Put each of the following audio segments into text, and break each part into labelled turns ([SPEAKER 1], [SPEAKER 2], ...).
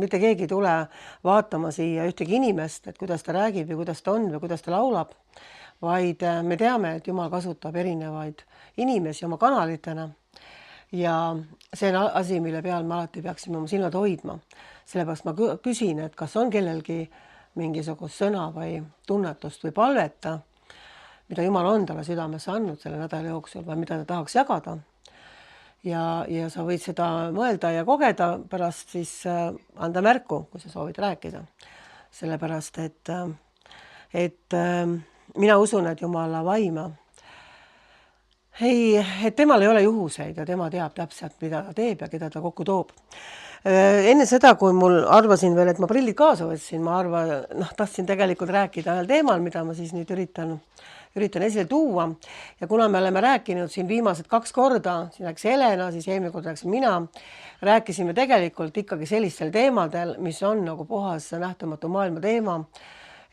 [SPEAKER 1] Mitte keegi ei tule vaatama siia ühtegi inimest, et kuidas ta räägib või kuidas ta on või kuidas ta laulab, vaid me teame, et Jumal kasutab erinevaid inimesi oma kanalitena. Ja see on asi, mille peal me alati peaksime oma silmad hoidma. Sellepärast ma küsin, et kas on kellelgi mingisugust sõna või tunnetust või palveta, mida Jumal on talle südamesse andnud selle nädala jooksul või mida ta tahaks jagada. Ja sa võid seda mõelda ja kogeda, pärast siis anda märku, kui sa soovid rääkida. Sellepärast, et mina usun, et Jumala vaima, et temal ei ole juhuseid ja tema teab täpselt, mida ta teeb ja keda ta kokku toob. Enne seda, kui mul arvasin veel, et ma prillid kaasa võtsin, ma tahtsin tegelikult rääkida ühel teemal, mida ma siis nüüd üritan esile tuua. Ja kuna me oleme rääkinud siin viimased 2 korda, siin rääkis Helena, siis eelmine kord rääksin mina, rääkisime tegelikult ikkagi sellistel teemadel, mis on nagu puhas nähtamatu maailma teema,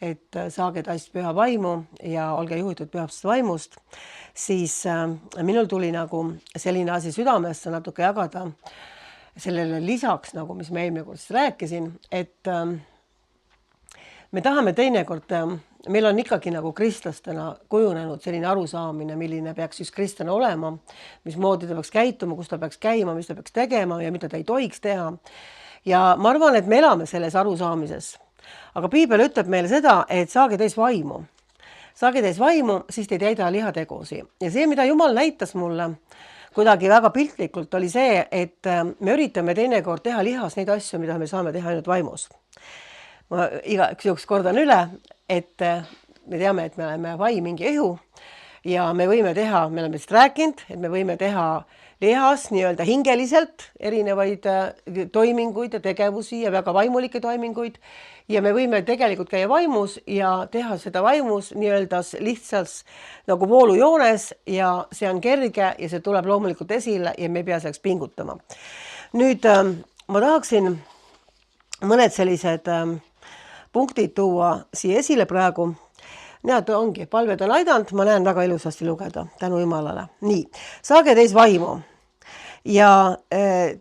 [SPEAKER 1] et saage taist püha vaimu ja olge juhitud pühast vaimust, siis minul tuli nagu selline asi südamesse natuke jagada sellele lisaks, nagu mis ma eelmine kord rääkisin, et me tahame teinekord, meil on ikkagi nagu kristlastena kujunenud selline arusaamine, milline peaks siis kristlane olema, mismoodi ta peaks käituma, kus ta peaks käima, mis ta peaks tegema ja mida ta ei tohiks teha. Ja ma arvan, et me elame selles arusaamises. Aga piibel ütleb meile seda, et saage täis vaimu. Saage täis vaimu, siis te ei täida lihategusi. Ja see, mida Jumal näitas mulle kuidagi väga piltlikult, oli see, et me üritame teinekord teha lihas neid asju, mida me saame teha ainult vaimus. Ma igaks juhuks kordan üle, et me teame, et me oleme vaim, mingi ihu ja me võime teha, me oleme vist rääkinud, et me võime teha lihas nii-öelda hingeliselt erinevaid toiminguid ja tegevusi ja väga vaimulikke toiminguid ja me võime tegelikult käia vaimus ja teha seda vaimus nii-öelda lihtsalt nagu voolujoones ja see on kerge ja see tuleb loomulikult esile ja me ei pea selleks pingutama. Nüüd ma tahaksin mõned sellised punktid tuua siia esile praegu. Näed, ongi, palved on aidanud, ma näen väga ilusasti lugeda, tänu Jumalale. Nii, saage täis vaimu. Ja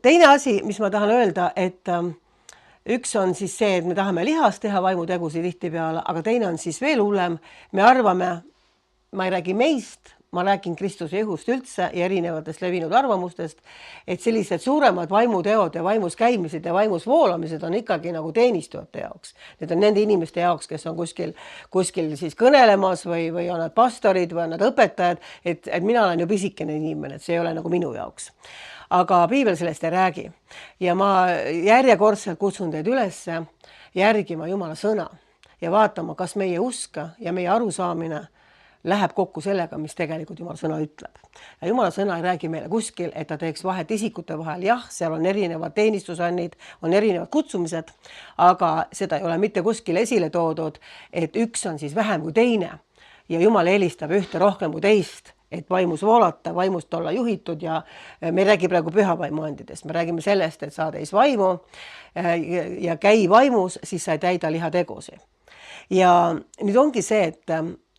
[SPEAKER 1] teine asi, mis ma tahan öelda, et üks on siis see, et me tahame lihast teha vaimutegusi tihtipeale, aga teine on siis veel hullem. Me arvame, ma ei räägi meist, ma räägin Kristuse ihust üldse ja erinevatest levinud arvamustest, et sellised suuremad vaimuteod ja vaimus käimised ja vaimus voolamised on ikkagi nagu teenistujate jaoks. Need on nende inimeste jaoks, kes on kuskil siis kõnelemas või on nad pastorid või on nad õpetajad, et mina olen ju pisikene inimene, et see ei ole nagu minu jaoks. Aga piibel sellest ei räägi. Ja ma järjekordselt kutsun teid üles järgima Jumala sõna ja vaatama, kas meie usk ja meie arusaamine läheb kokku sellega, mis tegelikult Jumala sõna ütleb. Ja Jumala sõna ei räägi meile kuskil, et ta teeks vahet isikute vahel. Jah, seal on erinevad teenistusannid, on erinevad kutsumised, aga seda ei ole mitte kuskil esile toodud, et üks on siis vähem kui teine. Ja Jumal eelistab ühte rohkem kui teist, et vaimus voolata, vaimust olla juhitud ja me ei räägi praegu püha vaimuandidest. Me räägime sellest, et saa täis vaimu ja käi vaimus, siis sa ei täida lihategusi. Ja nüüd ongi see, et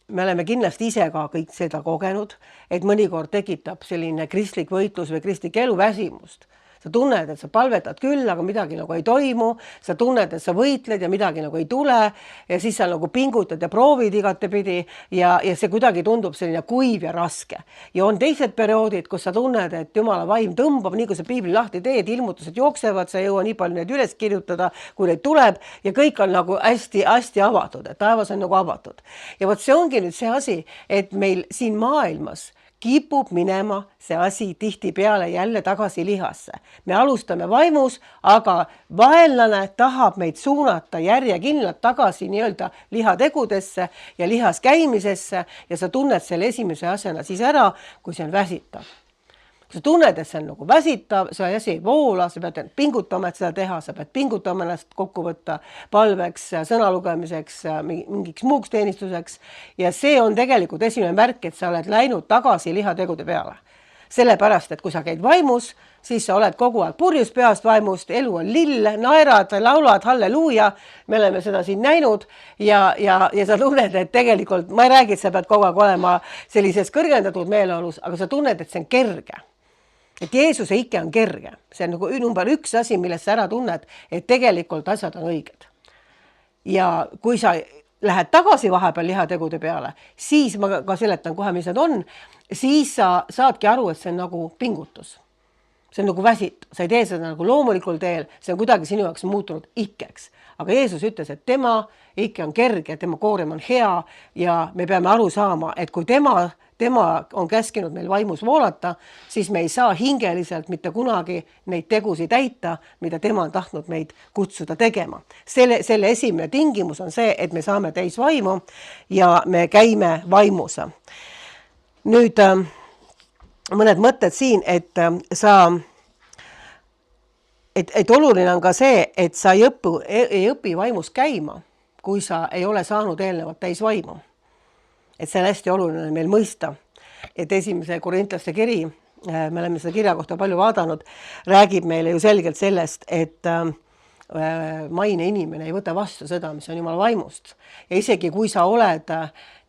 [SPEAKER 1] me oleme kindlasti ise ka kõik seda kogenud, et mõnikord tekitab selline kristlik võitlus või kristlik elu väsimust. Sa tunned, et sa palvetad küll, aga midagi nagu ei toimu. Sa tunned, et sa võitled ja midagi nagu ei tule ja siis sa nagu pingutad ja proovid igatepidi ja see kuidagi tundub selline kuiv ja raske. Ja on teised perioodid, kus sa tunned, et Jumala vaim tõmbab, nii kui sa piibli lahti teed, ilmutused jooksevad, sa ei jõua nii palju neid üles kirjutada, kui neid tuleb ja kõik on nagu hästi avatud, et taevas on nagu avatud. Ja vot see ongi nüüd see asi, et meil siin maailmas kipub minema see asi tihtipeale jälle tagasi lihasse. Me alustame vaimus, aga vaenlane tahab meid suunata järjekindlalt tagasi nii-öelda lihategudesse ja lihas käimisesse ja sa tunned selle esimese asjana siis ära, kui see on väsitav. Kui sa tunned, et see on nagu väsitav, see asi ei voola, sa pead pingutama, et seda teha, sa pead pingutama ennast kokku võtta palveks, sõna lugemiseks, mingiks muuks teenistuseks. Ja see on tegelikult esimene märk, et sa oled läinud tagasi lihategude peale. Sellepärast, et kui sa käid vaimus, siis sa oled kogu aeg purjus peast vaimust, elu on lill, naerad, laulad, halleluuja, me oleme seda siin näinud ja sa tunned, et tegelikult, ma ei räägi, et sa pead kogu aeg olema sellises kõrgendatud meeleolus, aga sa tunned, et see on kerge. et Jeesuse ikke on kerge. See on nagu number üks asi, millest sa ära tunned, et tegelikult asjad on õiged. Ja kui sa lähed tagasi vahepeal lihategude peale, siis ma ka seletan kohe, mis need on, siis sa saadki aru, et see on nagu pingutus. See on nagu väsit, sa ei tee seda nagu loomulikul teel, see on kuidagi sinu jaoks muutunud ikkeks. Aga Jeesus ütles, et tema ikke on kerge, tema koorem on hea ja me peame aru saama, et kui tema on käskinud meil vaimus voolata, siis me ei saa hingeliselt mitte kunagi neid tegusid täita, mida tema on tahtnud meid kutsuda tegema. Selle esimene tingimus on see, et me saame täis vaimu ja me käime vaimus. Nüüd mõned mõtted siin, et oluline on ka see, et sa ei õpi vaimus käima, kui sa ei ole saanud eelnevat täis vaimu. Et see on hästi oluline meil mõista, et esimese korintlaste kiri, me oleme seda kirja kohta palju vaadanud, räägib meile ju selgelt sellest, et maine inimene ei võta vastu seda, mis on Jumala vaimust. Ja isegi kui sa oled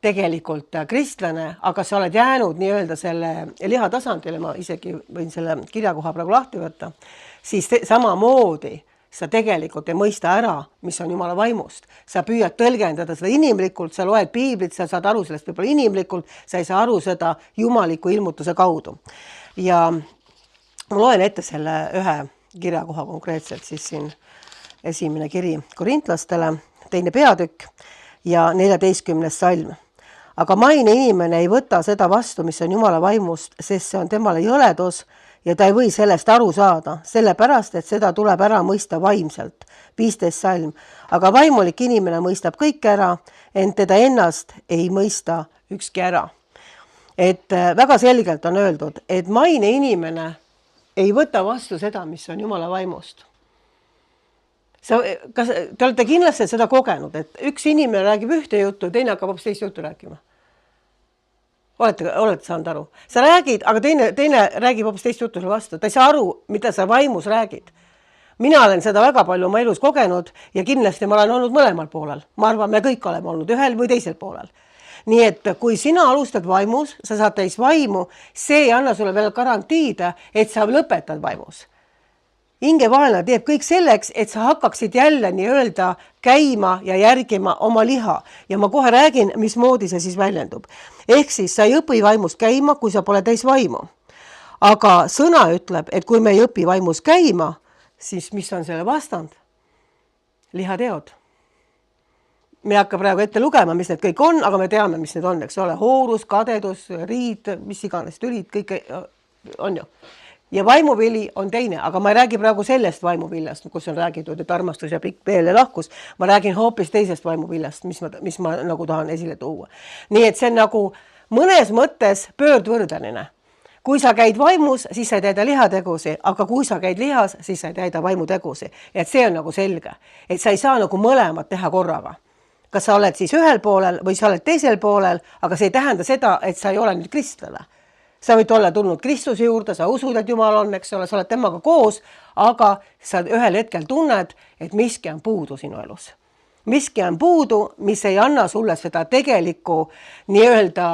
[SPEAKER 1] tegelikult kristlane, aga sa oled jäänud nii-öelda selle liha tasandile, ma isegi võin selle kirjakoha praegu lahti võtta, siis samamoodi sa tegelikult ei mõista ära, mis on Jumala vaimust. Sa püüad tõlgendada seda inimlikult, sa loed piiblit, sa saad aru sellest võib-olla inimlikult, sa ei saa aru seda jumaliku ilmutuse kaudu. Ja ma loen ette selle ühe kirjakoha konkreetselt, siis siin esimene kiri korintlastele, 2. peatükk ja 14. salm. Aga maine inimene ei võta seda vastu, mis on Jumala vaimust, sest see on temale jõledus ja ta ei või sellest aru saada, sellepärast, et seda tuleb ära mõista vaimselt. 15. salm. Aga vaimulik inimene mõistab kõik ära, ent teda ennast ei mõista ükski ära. Et väga selgelt on öeldud, et maine inimene ei võta vastu seda, mis on Jumala vaimust. Kas te olete kindlasti seda kogenud, et üks inimene räägib ühte juttu, teine hakkab hoopis teist juttu rääkima? Olete saanud aru? Sa räägid, aga teine räägib hoopis teist juttu vastu. Ta ei saa aru, mida sa vaimus räägid. Mina olen seda väga palju oma elus kogenud ja kindlasti ma olen olnud mõlemal poolel. Ma arvan, me kõik oleme olnud ühel või teisel poolel. Nii et kui sina alustad vaimus, sa saad täis vaimu, see ei anna sulle veel garantiida, et sa lõpetad vaimus. Hingevaenlane teeb kõik selleks, et sa hakkaksid jälle nii-öelda käima ja järgima oma liha. Ja ma kohe räägin, mismoodi see siis väljendub. Ehk siis sa ei õpi vaimust käima, kui sa pole täis vaimu. Aga sõna ütleb, et kui me ei õpi vaimus käima, siis mis on selle vastand? Lihateod. Me ei hakka praegu ette lugema, mis need kõik on, aga me teame, mis need on, eks ole. Hoorus, kadedus, riid, mis iganes tülid, kõik on ju. Ja vaimuvili on teine, aga ma ei räägi praegu sellest vaimuvillast, kus on räägitud, et armastus ja pikk veel ja lahkus. Ma räägin hoopis teisest vaimuvillast, mis ma nagu tahan esile tuua. Nii et see on nagu mõnes mõttes pöördvõrdeline. Kui sa käid vaimus, siis sa ei täida lihategusi, aga kui sa käid lihas, siis sa ei täida vaimutegusi. Et see on nagu selge, et sa ei saa nagu mõlemad teha korraga. Kas sa oled siis ühel poolel või sa oled teisel poolel, aga see ei tähenda seda, et sa ei ole nüüd kristlane. Sa võid olla tulnud Kristuse juurde, sa usud, et Jumal on, eks ole, sa oled temaga koos, aga sa ühel hetkel tunned, et miski on puudu sinu elus. Miski on puudu, mis ei anna sulle seda tegelikku nii-öelda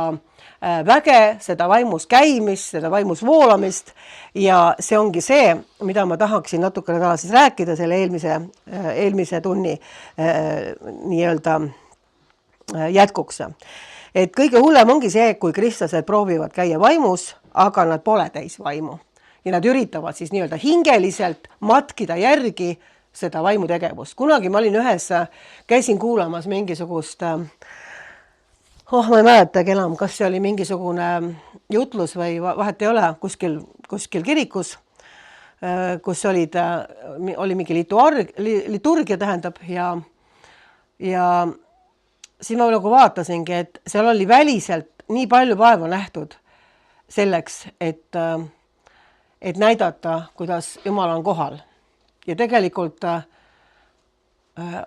[SPEAKER 1] väge, seda vaimus käimist, seda vaimus voolamist ja see ongi see, mida ma tahaksin natukene täna siis rääkida selle eelmise tunni nii-öelda jätkuks. Et kõige hullem ongi see, kui kristlased proovivad käia vaimus, aga nad pole täis vaimu. Ja nad üritavad siis nii-öelda hingeliselt matkida järgi seda vaimutegevust. Kunagi ma olin käisin kuulamas mingisugust, ma ei mäletagi enam, kas see oli mingisugune jutlus või vahet ei ole, kuskil kirikus, kus oli mingi liturgia tähendab ja siis ma nagu vaatasingi, et seal oli väliselt nii palju vaeva nähtud selleks, et näidata, kuidas Jumal on kohal. Ja tegelikult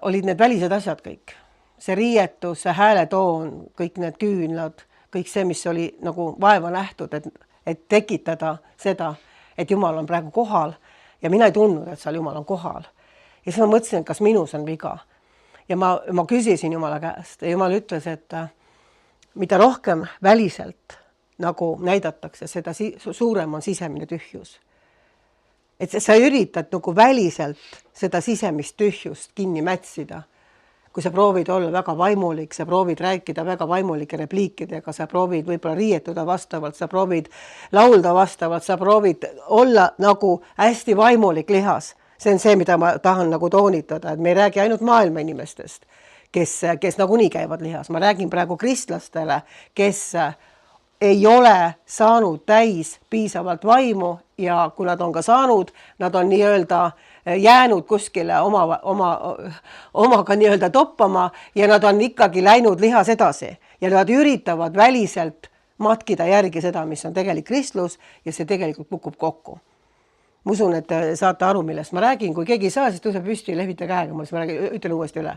[SPEAKER 1] olid need välised asjad kõik. See riietus, see hääletoon, kõik need küünlad, kõik see, mis oli nagu vaeva nähtud, et tekitada seda, et Jumal on praegu kohal ja mina ei tundnud, et seal Jumal on kohal. Ja siis ma mõtlesin, et kas minus on viga. Ja ma küsisin Jumala käest ja Jumal ütles, et mida rohkem väliselt nagu näidatakse, seda suurem on sisemine tühjus. et sa üritad nagu väliselt seda sisemist tühjust kinni mätsida. Kui sa proovid olla väga vaimulik, sa proovid rääkida väga vaimulike repliikidega, sa proovid võib-olla riietuda vastavalt, sa proovid laulda vastavalt, sa proovid olla nagu hästi vaimulik lihas. See on see, mida ma tahan nagu toonitada, et me ei räägi ainult maailma inimestest, kes nagunii käivad lihas. Ma räägin praegu kristlastele, kes ei ole saanud täis piisavalt vaimu ja kui nad on ka saanud, nad on nii-öelda jäänud kuskile omaga nii-öelda toppama ja nad on ikkagi läinud lihas edasi ja nad üritavad väliselt matkida järgi seda, mis on tegelik kristlus ja see tegelikult kukub kokku. Ma usun, et saate aru, millest ma räägin. Kui keegi ei saa, siis tõuseb püsti ja lehvita käega. Ma ütlen uuesti üle.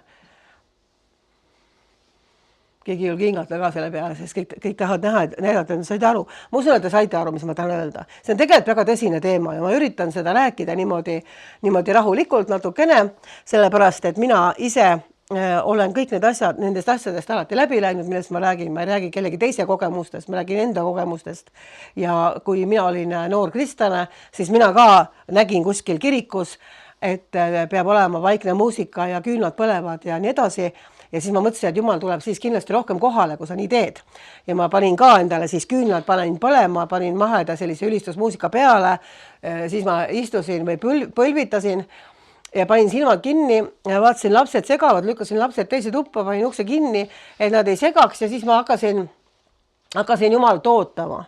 [SPEAKER 1] Keegi ei julge hingata ka selle peale, sest kõik tahavad näha, et näidata, et said aru. Ma usun, et te saite aru, mis ma tahan öelda. See on tegelikult väga tõsine teema ja ma üritan seda rääkida niimoodi rahulikult natukene, sellepärast, et mina ise olen kõik need asjad, nendest asjadest alati läbi läinud, millest ma ei räägi kellegi teise kogemustest, ma räägin enda kogemustest. Ja kui mina olin noor kristlane, siis mina ka nägin kuskil kirikus, et peab olema vaikne muusika ja küünlad põlevad ja nii edasi. Ja siis ma mõtlesin, et Jumal tuleb siis kindlasti rohkem kohale, kui sa nii teed. Ja ma panin ka endale siis küünlad, panin põlema, panin maheda sellise ülistusmuusika peale, siis ma istusin või põlvitasin ja panin silmad kinni ja vaatasin, lapsed segavad, lükkasin lapsed teise tuppa, panin ukse kinni, et nad ei segaks ja siis ma hakkasin Jumalat ootama.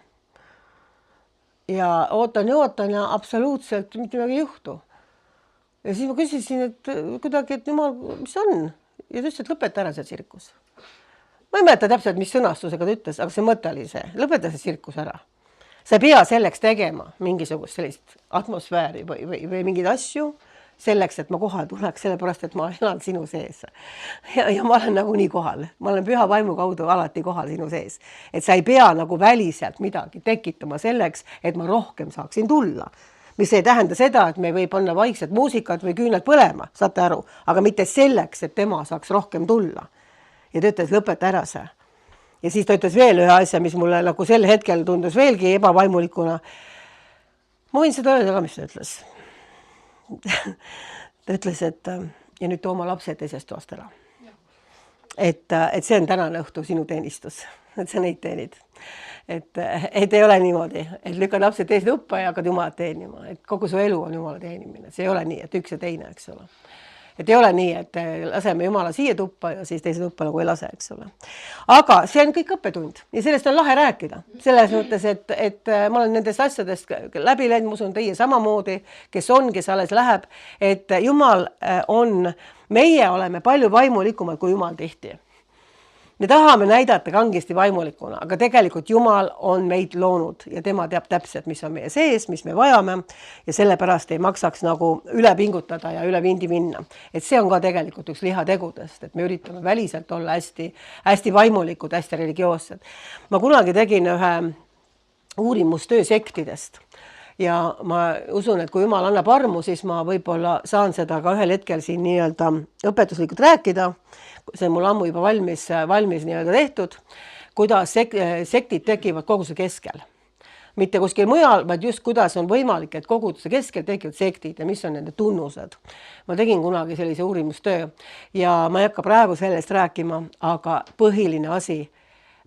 [SPEAKER 1] Ja ootan ja absoluutselt mitte midagi ei juhtu. Ja siis ma küsisin, et kuidagi, et Jumal, mis on? Ja ta ütles, et lõpeta ära see tsirkus. Ma ei mäleta täpselt, mis sõnastusega ta ütles, aga see mõte oli see. Lõpeta see tsirkus ära. Sa ei pea selleks tegema mingisugust sellist atmosfääri või mingeid asju selleks, et ma kohal tuleks, sellepärast, et ma elan sinu sees. Ja ma olen nagu nii kohal. Ma olen püha vaimu kaudu alati kohal sinu sees. Et sa ei pea nagu väliselt midagi tekitama selleks, et ma rohkem saaksin tulla. Mis ei tähenda seda, et me võib panna vaikset muusikat või küünlad põlema, saate aru, aga mitte selleks, et tema saaks rohkem tulla. Ja ta ütles, lõpeta ära see. Ja siis ta ütles veel ühe asja, mis mulle nagu sel hetkel tundus veelgi ebavaimulikuna. Ma võin seda öelda ka, mis ta ütles. Ta ütles, et ja nüüd too oma lapsed teisest toast ära. Et see on tänane õhtu sinu teenistus, et sa neid teenid. Et ei ole niimoodi, et lükkad lapsed teise tuppa ja hakkad Jumalat teenima. Et kogu su elu on Jumala teenimine. See ei ole nii, et üks ja teine, eks ole. Et ei ole nii, et laseme Jumala siia tuppa ja siis teise tuppa nagu ei lase, eks ole. Aga see on kõik õppetund ja sellest on lahe rääkida. Selles mõttes, et ma olen nendest asjadest läbi läinud, ma usun teie samamoodi, kes alles läheb, et Jumal meie oleme palju vaimulikumad kui Jumal tihti. Me tahame näidata kangesti vaimulikuna, aga tegelikult Jumal on meid loonud ja tema teab täpselt, mis on meie sees, mis me vajame ja sellepärast ei maksaks nagu üle pingutada ja üle vindi minna. Et see on ka tegelikult üks lihategudest, et me üritame väliselt olla hästi vaimulikud, hästi religioossed. Ma kunagi tegin ühe uurimustöö sektidest ja ma usun, et kui Jumal annab armu, siis ma võib-olla saan seda ka ühel hetkel siin nii-öelda õpetuslikult rääkida. See on mul ammu juba valmis nii-öelda tehtud, kuidas sektid tekivad koguduse keskel. Mitte kuskil mujal, vaid just kuidas on võimalik, et koguduse keskel tekivad sektid ja mis on nende tunnused. Ma tegin kunagi sellise uurimustöö ja ma ei hakka praegu sellest rääkima, aga põhiline asi,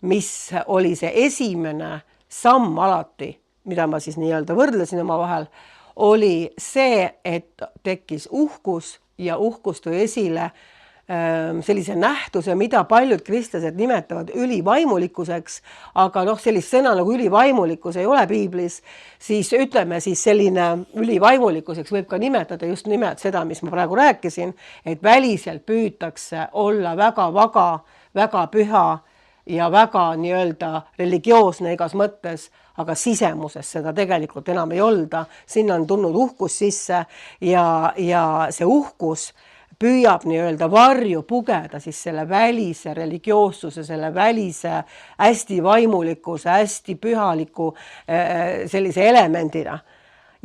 [SPEAKER 1] mis oli see esimene samm alati, mida ma siis nii-öelda võrdlesin oma vahel, oli see, et tekkis uhkus ja uhkus tõi esile sellise nähtuse, mida paljud kristlased nimetavad ülivaimulikkuseks, aga sellist sõna nagu ülivaimulikkus ei ole piiblis, siis ütleme siis selline ülivaimulikkuseks võib ka nimetada just nimelt seda, mis ma praegu rääkisin, et väliselt püütakse olla väga püha ja väga nii-öelda religioosne igas mõttes, aga sisemuses seda tegelikult enam ei olda. Sinna on tulnud uhkus sisse ja see uhkus püüab nii-öelda varju pugeda siis selle välise religioossuse, selle välise hästi vaimulikkuse, hästi pühaliku sellise elemendina.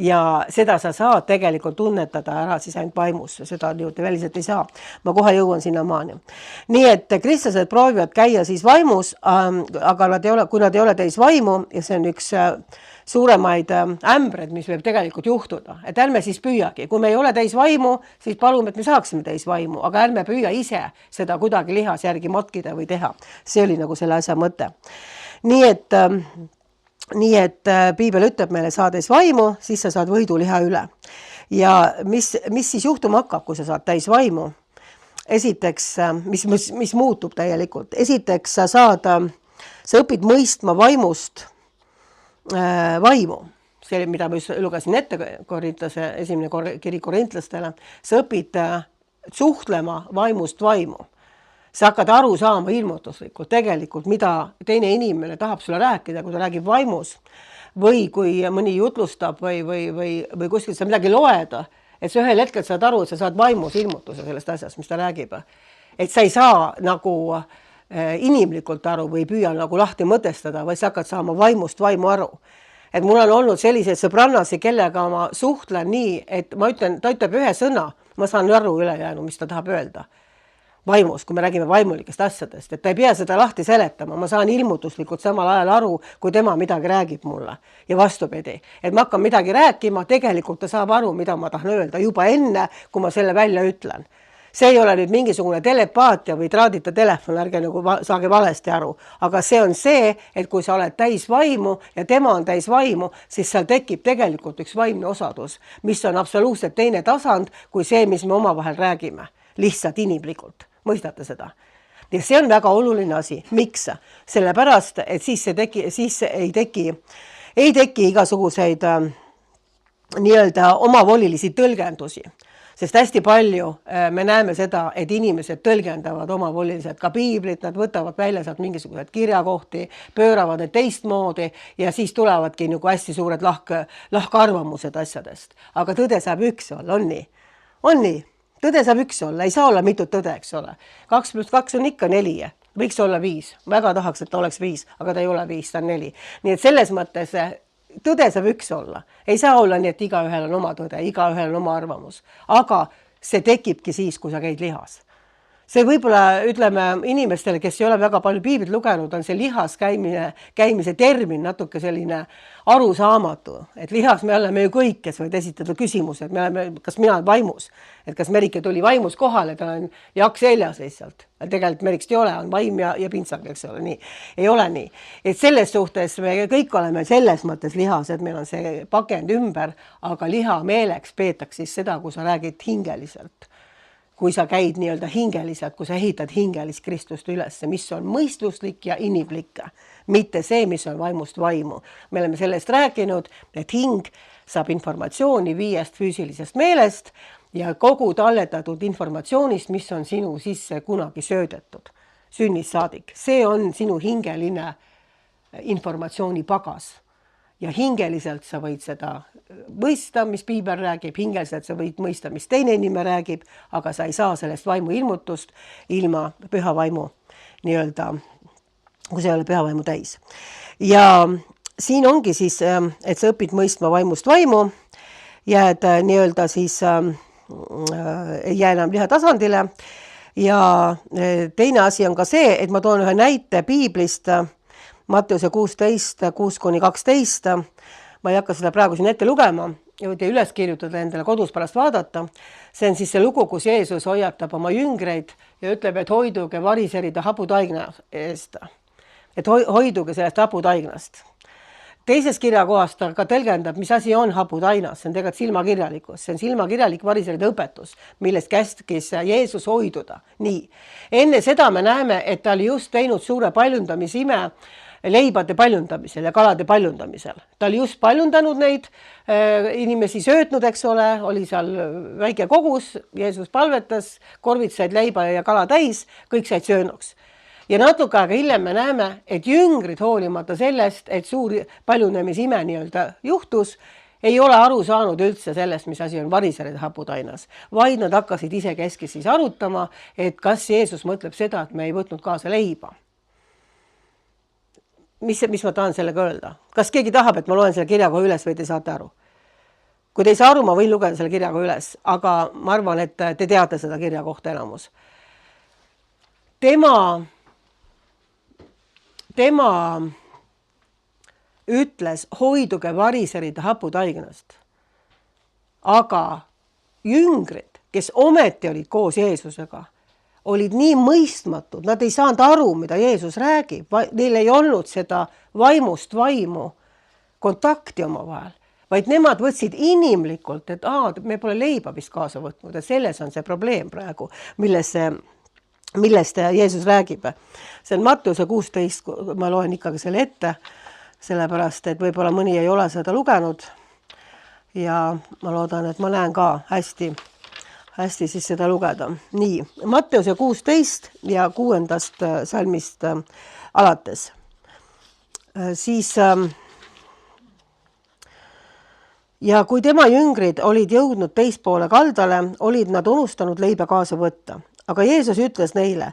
[SPEAKER 1] Ja seda sa saad tegelikult tunnetada ära siis ainult vaimus, seda niimoodi väliselt ei saa. Ma kohe jõuan sinna maani. Nii et kristlased proovivad käia siis vaimus, aga kui nad ei ole täis vaimu ja see on üks suuremaid ämbreid, mis võib tegelikult juhtuda, et ärme siis püüagi, kui me ei ole täis vaimu, siis palume, et me saaksime täis vaimu, aga ärme püüa ise seda kuidagi lihas järgi matkida või teha. See oli nagu selle asja mõte. Nii et piibel ütleb meile, saades vaimu, siis sa saad võiduliha üle. Ja mis siis juhtuma hakkab, kui sa saad täis vaimu? Esiteks, mis muutub täielikult? Esiteks sa õpid mõistma vaimust vaimu. See, mida ma lugesin ette esimene kiri korintlastele. Sa õpid suhtlema vaimust vaimu. Sa hakkad aru saama ilmutuslikult tegelikult, mida teine inimene tahab sulle rääkida, kui ta räägib vaimus. Või kui mõni jutlustab või kuskil sa midagi loeda, et sa ühel hetkel saad aru, et sa saad vaimus ilmutuse sellest asjast, mis ta räägib. Et sa ei saa nagu inimlikult aru või püüa nagu lahti mõtestada, või sa hakkad saama vaimust vaimu aru. Et mul on olnud selliseid sõbrannasi, kellega ma suhtlen nii, et ma ütlen, ta ütleb ühe sõna, ma saan aru ülejäänu, mis ta tahab öelda. Vaimus, kui me räägime vaimulikest asjadest, et ta ei pea seda lahti seletama, ma saan ilmutuslikult samal ajal aru, kui tema midagi räägib mulle ja vastupidi, et ma hakkan midagi rääkima, tegelikult ta saab aru, mida ma tahan öelda juba enne, kui ma selle välja ütlen. See ei ole nüüd mingisugune telepaatia või traadita telefon, ärge nagu saage valesti aru, aga see on see, et kui sa oled täis vaimu ja tema on täis vaimu, siis seal tekib tegelikult üks vaimne osadus, mis on absoluutselt teine tasand kui see, mis me omavahel räägime, lihtsalt inimlikult. Mõistate seda? Ja see on väga oluline asi. Miks? Sellepärast, et siis ei teki igasuguseid nii-öelda omavolilisi tõlgendusi. Sest hästi palju me näeme seda, et inimesed tõlgendavad omavoliliselt ka piiblit, nad võtavad välja sealt mingisugused kirjakohti, pööravad need teistmoodi ja siis tulevadki nagu hästi suured lahkarvamused asjadest. Aga tõde saab üks olla, on nii? On nii? Tõde saab üks olla, ei saa olla mitut tõde, eks ole. 2 + 2 on ikka 4, võiks olla 5. Väga tahaks, et ta oleks 5, aga ta ei ole 5, ta on 4. Nii et selles mõttes tõde saab üks olla. Ei saa olla nii, et igaühel on oma tõde, igaühel on oma arvamus. Aga see tekibki siis, kui sa käid lihas. See võib-olla, ütleme, inimestele, kes ei ole väga palju piiblit lugenud, on see lihas käimise termin natuke selline arusaamatu. Et lihas me oleme ju kõik, kes võid esitada küsimuse, et me oleme, kas mina olen vaimus. Et kas Merike tuli vaimus kohale, ta on jaks seljas lihtsalt. Tegelikult Merikst ei ole, on vaim ja pintsak, eks ole, nii. Ei ole nii. Et selles suhtes me kõik oleme selles mõttes lihas, et meil on see pakend ümber, aga liha meeleks peetaks siis seda, kui sa räägid hingeliselt. Kui sa käid nii-öelda hingeliselt, kui sa ehitad hingelist Kristust üles, mis on mõistuslik ja inimlik, mitte see, mis on vaimust vaimu. Me oleme sellest rääkinud, et hing saab informatsiooni 5 füüsilisest meelest ja kogu talletatud informatsioonist, mis on sinu sisse kunagi söödetud. Sünnist saadik. See on sinu hingeline informatsiooni pagas. Ja hingeliselt sa võid seda mõista, mis piibel räägib, hingeliselt sa võid mõista, mis teine inimene räägib, aga sa ei saa sellest vaimu ilmutust ilma püha vaimu nii-öelda, kui see ei ole püha vaimu täis. Ja siin ongi siis, et sa õpid mõistma vaimust vaimu, jääd nii-öelda siis ei jää enam liha tasandile. Ja teine asi on ka see, et ma toon ühe näite piiblist, Matteuse 16, 6-12. Ma ei hakka seda praegu siin ette lugema ja võite üles kirjutada endale kodus pärast vaadata. See on siis see lugu, kus Jeesus hoiatab oma jüngreid ja ütleb, et hoiduge variserida haputaigna eest. Et hoiduge sellest haputaignast. Teises kirjakohas ta ka tõlgendab, mis asi on haputainas. See on tegelikult silmakirjalikkus. See on silmakirjalik variseride õpetus, millest käskis Jeesus hoiduda. Nii. Enne seda me näeme, et ta oli just teinud suure paljundamisime leibade paljundamisel ja kalade paljundamisel. Ta oli just paljundanud neid inimesi söötnud, eks ole, oli seal väike kogus, Jeesus palvetas, korvid said leiba ja kala täis, kõik said söönuks. Ja natuke aega hiljem me näeme, et jüngrid hoolimata sellest, et suur paljunemisime nii-öelda juhtus, ei ole aru saanud üldse sellest, mis asi on variseride haputainas, vaid nad hakkasid isekeskis siis arutama, et kas Jeesus mõtleb seda, et me ei võtnud kaasa leiba. Mis ma tahan sellega öelda? Kas keegi tahab, et ma loen selle kirjaga üles või te saate aru? Kui te ei saa aru, ma võin lugeda selle kirjaga üles, aga ma arvan, et te teate seda kirja kohta enamus. Tema ütles, hoiduge variseride haputaignast. Aga jüngrid, kes ometi olid koos Jeesusega, olid nii mõistmatud, nad ei saanud aru, mida Jeesus räägib, neil ei olnud seda vaimust vaimu kontakti omavahel, vaid nemad võtsid inimlikult, et me pole leiba vist kaasa võtnud ja selles on see probleem praegu, millest Jeesus räägib. See on Matteuse 16, ma loen ikkagi selle ette, sellepärast, et võib-olla mõni ei ole seda lugenud ja ma loodan, et ma näen ka hästi siis seda lugeda. Nii, Matteuse 16 ja 6. salmist alates. Siis ja kui tema jüngrid olid jõudnud teispoole kaldale, olid nad unustanud leiba kaasa võtta. Aga Jeesus ütles neile,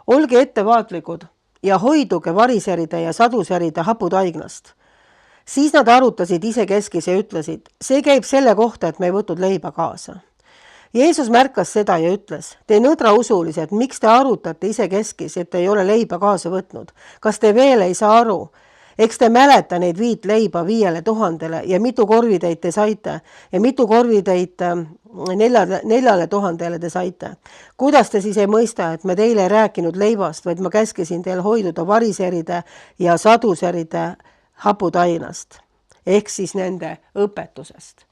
[SPEAKER 1] olge ettevaatlikud ja hoiduge variseride ja saduseride haputaignast. Siis nad arutasid isekeskis ja ütlesid, see käib selle kohta, et me ei võtnud leiba kaasa. Jeesus märkas seda ja ütles, te nõdrausulised, miks te arutate isekeskis, et ei ole leiba kaasa võtnud? Kas te veel ei saa aru? Eks te mäleta neid 5 leiba 5000 ja mitu korvitäit te saite ja mitu korvitäit 4000 te saite. Kuidas te siis ei mõista, et me teile ei rääkinud leibast, vaid ma käskisin teil hoiduda variseride ja saduseride haputainast ehk siis nende õpetusest.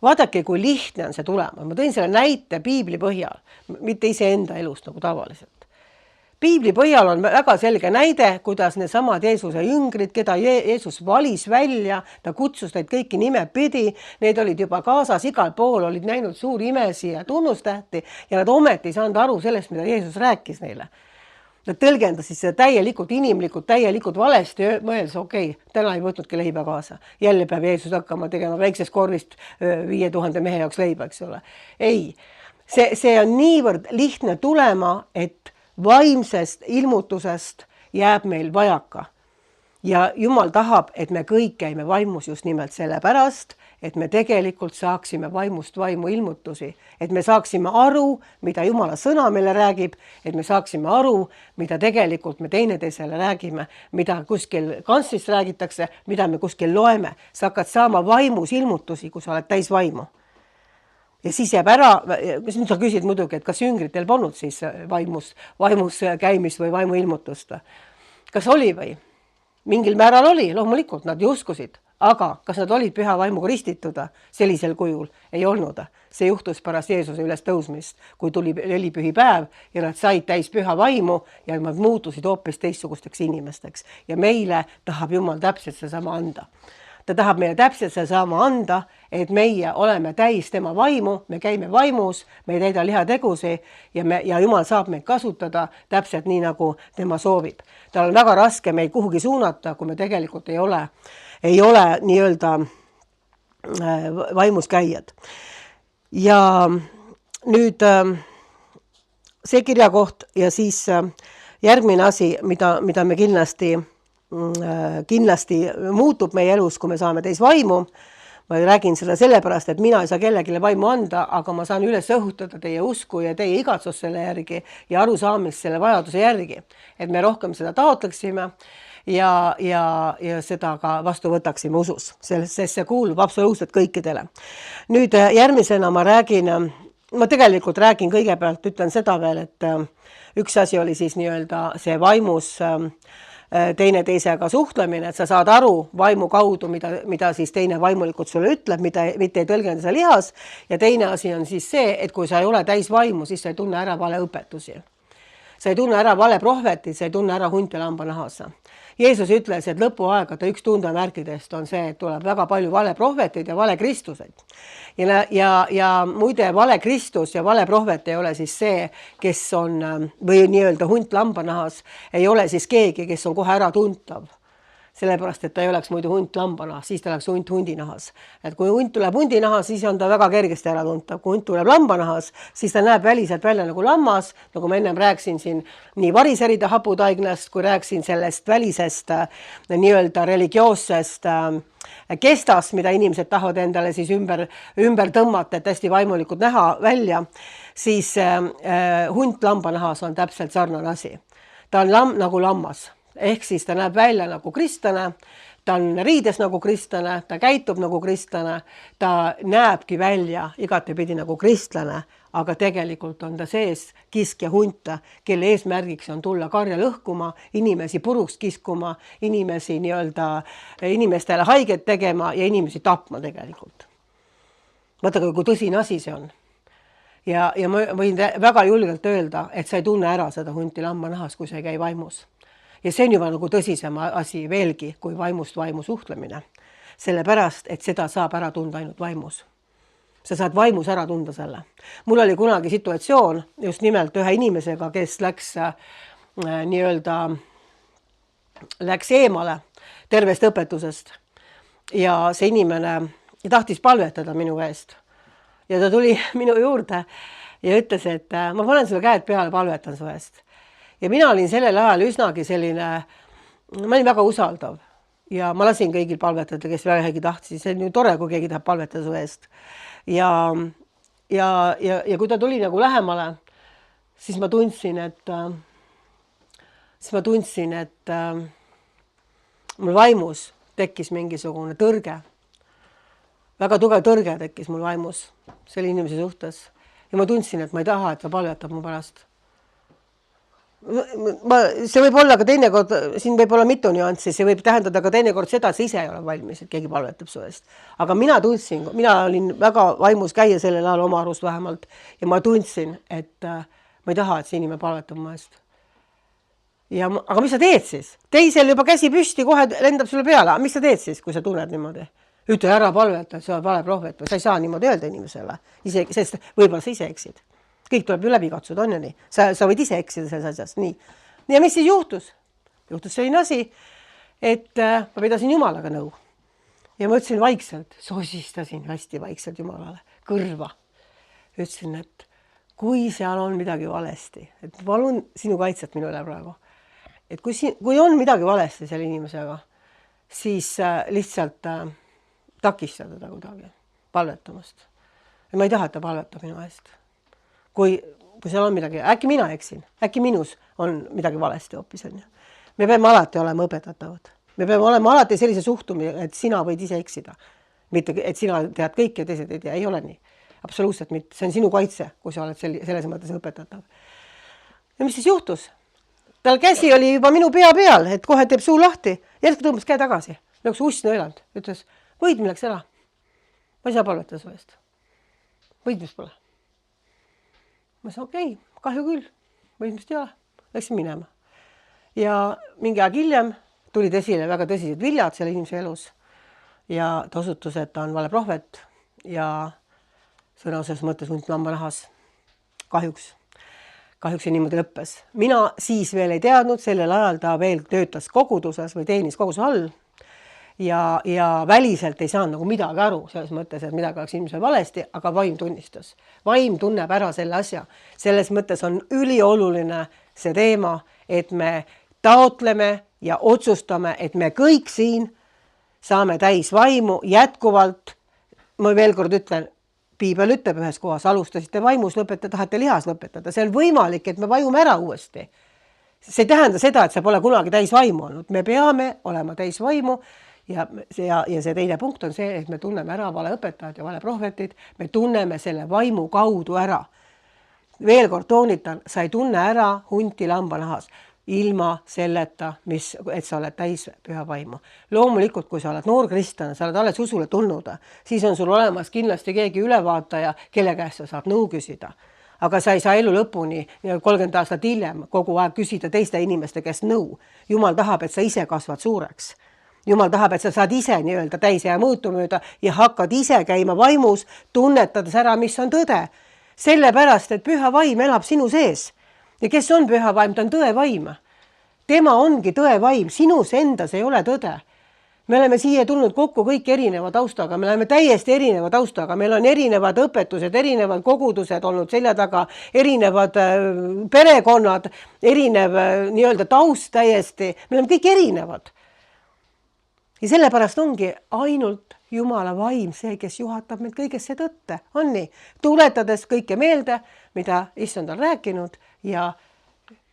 [SPEAKER 1] Vaadake, kui lihtne on see tulema. Ma tõin selle näite piibli põhjal, mitte iseenda elust nagu tavaliselt. Piibli põhjal on väga selge näide, kuidas need samad Jeesuse jüngrid, keda Jeesus valis välja, ta kutsus neid kõiki nimepidi, need olid juba kaasas, igal pool olid näinud suuri imesi ja tunnustähti ja nad ometi ei saanud aru sellest, mida Jeesus rääkis neile. Nad tõlgendasid seda täielikult inimlikult, täielikult valesti, mõeldes, okei, täna ei võtnudki leiba kaasa. Jälle peab Jeesus hakkama tegema väiksest korvist 5000 mehe jaoks leiba, eks ole. Ei, see on niivõrd lihtne tulema, et vaimsest ilmutusest jääb meil vajaka. Ja Jumal tahab, et me kõik käime vaimus just nimelt sellepärast, et me tegelikult saaksime vaimust vaimu ilmutusi, et me saaksime aru, mida Jumala sõna meile räägib, et me saaksime aru, mida tegelikult me teineteisele räägime, mida kuskil kanslist räägitakse, mida me kuskil loeme. Sa hakkad saama vaimus ilmutusi, kui sa oled täis vaimu. Ja siis jääb ära, nüüd sa küsid muidugi, et kas jüngritel polnud siis vaimus käimist või vaimu ilmutust? Kas oli või? Mingil määral oli, loomulikult nad ju uskusid, aga kas nad olid püha vaimuga ristitud sellisel kujul? Ei olnud. See juhtus pärast Jeesuse üles tõusmist, kui tuli 4 pühipäev ja nad said täis püha vaimu ja nad muutusid hoopis teistsugusteks inimesteks. Ja meile tahab Jumal täpselt seesama anda. Ta tahab meile täpselt seesama anda, et meie oleme täis tema vaimu, me käime vaimus, me ei täida lihategusi ja Jumal saab meid kasutada täpselt nii, nagu tema soovib. Tal on väga raske meid kuhugi suunata, kui me tegelikult ei ole nii-öelda vaimus käijad. Ja nüüd see kirjakoht ja siis järgmine asi, mida me kindlasti muutub meie elus, kui me saame täis vaimu. Ma räägin seda sellepärast, et mina ei saa kellelegi vaimu anda, aga ma saan üles õhutada teie usku ja teie igatsust selle järgi ja arusaamist selle vajaduse järgi, et me rohkem seda taotleksime ja seda ka vastu võtaksime usus, sest see kuulub absoluutselt kõikidele. Nüüd järgmisena ma tegelikult räägin kõigepealt, ütlen seda veel, et üks asi oli siis nii-öelda see vaimus teineteisega suhtlemine, et sa saad aru vaimu kaudu, mida siis teine vaimulikult sulle ütleb, mitte ei tõlgenda sa lihas. Ja teine asi on siis see, et kui sa ei ole täis vaimu, siis sa ei tunne ära vale õpetusi. Sa ei tunne ära vale prohvetid, sa ei tunne ära hunt ja lamba nahas. Jeesus ütles, et lõpuaegade üks tundemärkidest on see, et tuleb väga palju vale prohvetid ja vale kristuseid. Ja muide vale kristus ja vale prohvet ei ole siis see, kes on, või nii-öelda hunt lamba nahas, ei ole siis keegi, kes on kohe ära tuntav. Sellepärast, et ta ei oleks muidu hunt lambanahas, siis ta oleks hunt hundinahas. Et kui hunt tuleb hundinahas, siis on ta väga kergesti ära tuntav. Kui hunt tuleb lambanahas, siis ta näeb väliselt välja nagu lammas, nagu ma ennem rääksin siin nii variseride haputaignast, kui rääksin sellest välisest nii-öelda religioossest kestast, mida inimesed tahavad endale siis ümber tõmmata, et hästi vaimulikult näha välja, siis hunt lambanahas on täpselt sarnane asi. Ta on nagu lammas. Ehk siis ta näeb välja nagu kristlane, ta on riides nagu kristlane, ta käitub nagu kristlane, ta näebki välja igatepidi nagu kristlane, aga tegelikult on ta sees kiskja hunta, kelle eesmärgiks on tulla karja lõhkuma, inimesi puruks kiskuma, inimesi inimestele haiget tegema ja inimesi tapma tegelikult. Vaata, kui tõsine asi see on. Ja ma võin väga julgelt öelda, et sa ei tunne ära seda hunti lambanahas, kui sa ei käi vaimus. Ja see on juba nagu tõsisem asi veelgi kui vaimust vaimu suhtlemine. Sellepärast, et seda saab ära tunda ainult vaimus. Sa saad vaimus ära tunda selle. Mul oli kunagi situatsioon just nimelt ühe inimesega, kes läks eemale tervest õpetusest. Ja see inimene tahtis palvetada minu eest. Ja ta tuli minu juurde ja ütles, et ma panen sulle käed peale, palvetan su eest. Ja mina olin sellel ajal üsnagi selline, ma olin väga usaldav ja ma lasin kõigil palvetada, kes vähegi tahtsid. See on ju tore, kui keegi tahab palvetada su eest. Ja kui ta tuli nagu lähemale, siis ma tundsin, et mul vaimus tekkis mingisugune tõrge. Väga tugev tõrge tekkis mul vaimus selle inimese suhtes. Ja ma tundsin, et ma ei taha, et ta palvetab mu pärast. See võib olla ka teinekord, siin võib olla mitu nüanssi, see võib tähendada ka teinekord seda, et sa ise ei ole valmis, et keegi palvetab su eest. Aga mina olin väga vaimus käia sellel ajal oma arust vähemalt ja ma tundsin, et ma ei taha, et see inimene palvetab mu eest. Aga mis sa teed siis? Teisel juba käsi püsti, kohe lendab sulle peale. Mis sa teed siis, kui sa tunned niimoodi? Ütle ära palveta, sa oled vale prohvet või sa ei saa niimoodi öelda inimesele, sest võib-olla sa ise eksid. Kõik tuleb ju läbi katsuda, on ju nii. Sa võid ise eksida selles asjas. Nii. Ja mis siis juhtus? Juhtus selline asi, et ma pidasin Jumalaga nõu. Ja ma ütlesin vaikselt, sosistasin hästi vaikselt Jumalale kõrva. Ütlesin, et kui seal on midagi valesti, et palun sinu kaitset minu üle praegu. Et kui on midagi valesti selle inimesega, siis lihtsalt takistada teda kuidagi palvetamast. Ja ma ei taha, et ta palvetab minu eest. Kui seal on midagi, äkki mina eksin, äkki minus on midagi valesti hoopis. Me peame alati olema õpetatavad. Me peame olema alati sellise suhtumi, et sina võid ise eksida. Mitte, et sina tead kõik ja teised ei tea, ei ole nii. Absoluutselt mitte. See on sinu kaitse, kui sa oled selles mõttes õpetatav. Ja mis siis juhtus? Tal käsi oli juba minu pea peal, et kohe teeb suu lahti. Järsku tõmbas käe tagasi. Lõks uss nõelanud. Ütles, võid milleks ära. Ma ei saa palvetada su eest. Võidmist pole. Ma ütlesin, okei, kahju küll. Võidmist ei ole. Läksin minema. Ja mingi aeg hiljem tulid esile väga tõsised viljad selle inimese elus. Ja ta osutus, et ta on vale prohvet ja sõna osas mõttes hunt lambanahas. Kahjuks see niimoodi lõppes. Mina siis veel ei teadnud, sellel ajal ta veel töötas koguduses või teenis koguduse all ja väliselt ei saanud nagu midagi aru, selles mõttes, et midagi oleks inimesel valesti, aga vaim tunnistas. Vaim tunneb ära selle asja. Selles mõttes on ülioluline see teema, et me taotleme ja otsustame, et me kõik siin saame täis vaimu jätkuvalt. Ma veel kord ütlen, Piibel ütleb ühes kohas, alustasite vaimus lõpetada, tahate lihas lõpetada. See on võimalik, et me vajume ära uuesti. See ei tähenda seda, et see pole kunagi täis vaimu olnud. Me peame olema täis vaimu ja see teine punkt on see, et me tunneme ära vale õpetajad ja vale prohvetid. Me tunneme selle vaimu kaudu ära. Veel kord toonitan, sa ei tunne ära hunti lambanahas ilma selleta, et sa oled täis püha vaimu. Loomulikult, kui sa oled noor kristlane, sa oled alles usule tulnud, siis on sul olemas kindlasti keegi ülevaataja, kelle käest sa saad nõu küsida. Aga sa ei saa elu lõpuni 30 aastat hiljem kogu aeg küsida teiste inimeste käest nõu. Jumal tahab, et sa ise kasvad suureks. Jumal tahab, et sa saad ise täis ja mõõtu mööda ja hakkad ise käima vaimus, tunnetades ära, mis on tõde. Sellepärast, et püha vaim elab sinu sees. Ja kes on püha vaim? Ta on tõe vaim. Tema ongi tõe vaim. Sinus endas ei ole tõde. Me oleme siia tulnud kokku kõik erineva taustaga. Me oleme täiesti erineva taustaga. Meil on erinevad õpetused, erinevad kogudused olnud selja taga, erinevad perekonnad, erinev taust täiesti. Me oleme kõik erinevad. Ja sellepärast ongi ainult Jumala vaim see, kes juhatab meid kõigesse tõtte. On nii? Tuletades kõike meelde, mida issand on rääkinud ja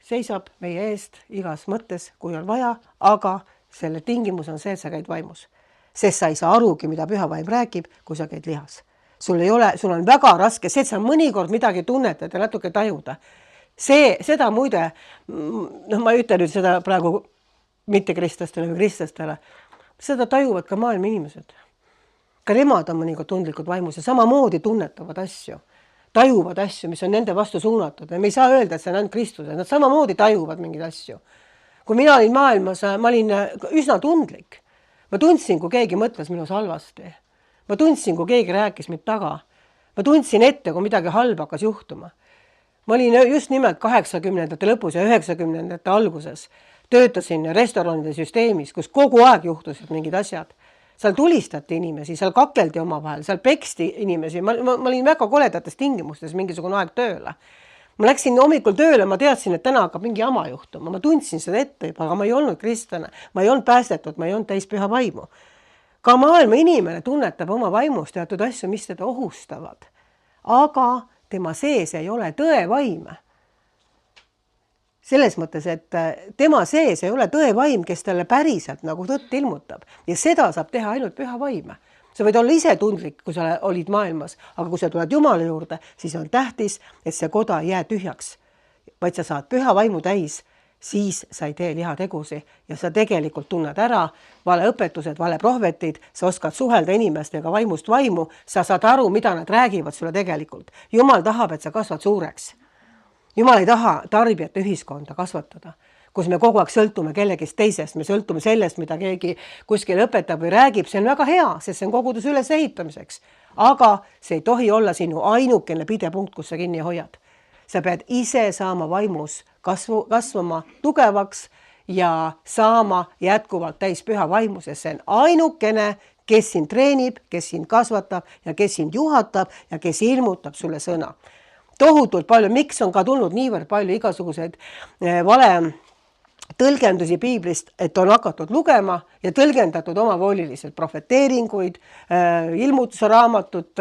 [SPEAKER 1] seisab meie eest igas mõttes, kui on vaja, aga selle tingimus on see, et sa käid vaimus. Sest sa ei saa arugi, mida püha vaim räägib, kui sa käid lihas. Sul on väga raske, see, et sa mõnikord midagi tunnetad ja natuke tajuda. Seda muide, ma ei ütle nüüd seda praegu mitte kristlastele või kristlastele, seda tajuvad ka maailma inimesed. Ka nemad on mõnikord tundlikud vaimus ja samamoodi tunnetavad asju. Tajuvad asju, mis on nende vastu suunatud. Me ei saa öelda, et see on ainult Kristuse. Nad samamoodi tajuvad mingeid asju. Kui mina olin maailmas, ma olin üsna tundlik. Ma tundsin, kui keegi mõtles minus halvasti. Ma tundsin, kui keegi rääkis mind taga. Ma tundsin ette, kui midagi halba hakkas juhtuma. Ma olin just nimelt 80ndate lõpus ja 90ndate alguses. Töötasin restoranide süsteemis, kus kogu aeg juhtusid mingid asjad. Seal tulistati inimesi, seal kakeldi omavahel, seal peksti inimesi. Ma olin väga koledates tingimustes mingisugune aeg tööle. Ma läksin hommikul tööle, ma teadsin, et täna hakkab mingi jama juhtuma. Ma tundsin seda ette juba, aga ma ei olnud kristlane. Ma ei olnud päästetud, ma ei olnud täis püha vaimu. Ka maailma inimene tunnetab oma vaimust teatud asju, mis teda ohustavad. Aga tema sees ei ole tõe vaime. Selles mõttes, et tema sees ei ole tõe vaim, kes talle päriselt nagu tõtt ilmutab. Ja seda saab teha ainult püha vaime. Sa võid olla ise tundlik, kui sa olid maailmas, aga kui sa tuled Jumala juurde, siis on tähtis, et see koda ei jää tühjaks. Vaid sa saad püha vaimu täis, siis sa ei tee lihategusi ja sa tegelikult tunned ära valeõpetused, valeprohvetid, sa oskad suhelda inimestega vaimust vaimu, sa saad aru, mida nad räägivad sulle tegelikult. Jumal tahab, et sa kasvad suureks. Jumal ei taha tarbijate ühiskonda kasvatada, kus me kogu aeg sõltume kellegist teisest, me sõltume sellest, mida keegi kuskil õpetab või räägib, see on väga hea, sest see on kogudus üles ehitamiseks. Aga see ei tohi olla sinu ainukene pidepunkt, kus sa kinni hoiad. Sa pead ise saama vaimus kasvama tugevaks ja saama jätkuvalt täis püha vaimu, sest see on ainukene, kes sind treenib, kes sind kasvatab ja kes sind juhatab ja kes ilmutab sulle sõna. Tohutult palju, miks on ka tulnud niivõrd palju igasuguseid vale tõlgendusi piiblist, et on hakatud lugema ja tõlgendatud omavoliliselt profeteeringuid, ilmutuse raamatut,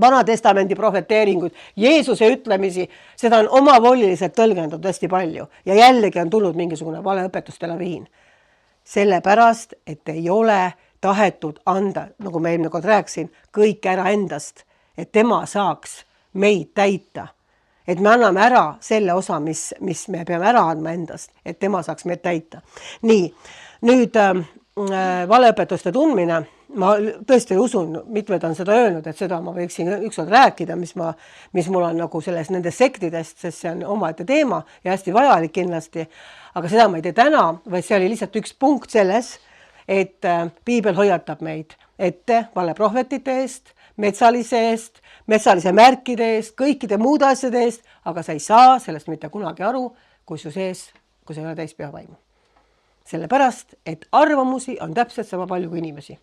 [SPEAKER 1] Vanatestamendi profeteeringuid, Jeesuse ütlemisi, seda on omavoliliselt tõlgendatud hästi palju ja jällegi on tulnud mingisugune valeõpetuste laviin. Sellepärast, et ei ole tahetud anda, nagu ma eelmine kord rääkisin, kõik ära endast, et tema saaks meid täita, et me anname ära selle osa, mis me peame ära andma endast, et tema saaks meid täita. Nii, nüüd valeõpetuste tundmine, ma tõesti usun, mitmed on seda öelnud, et seda ma võiksin ükskord rääkida, mis mul on nagu nendes sektidest, sest see on omaette teema ja hästi vajalik kindlasti, aga seda ma ei tee täna, vaid see oli lihtsalt üks punkt selles, et piibel hoiatab meid ette valeprohvetite eest, metsalise märkide eest, kõikide muude asjade eest, aga sa ei saa sellest mitte kunagi aru, kui su sees, kui sa ei ole täis püha vaimu. Sellepärast, et arvamusi on täpselt sama palju kui inimesi.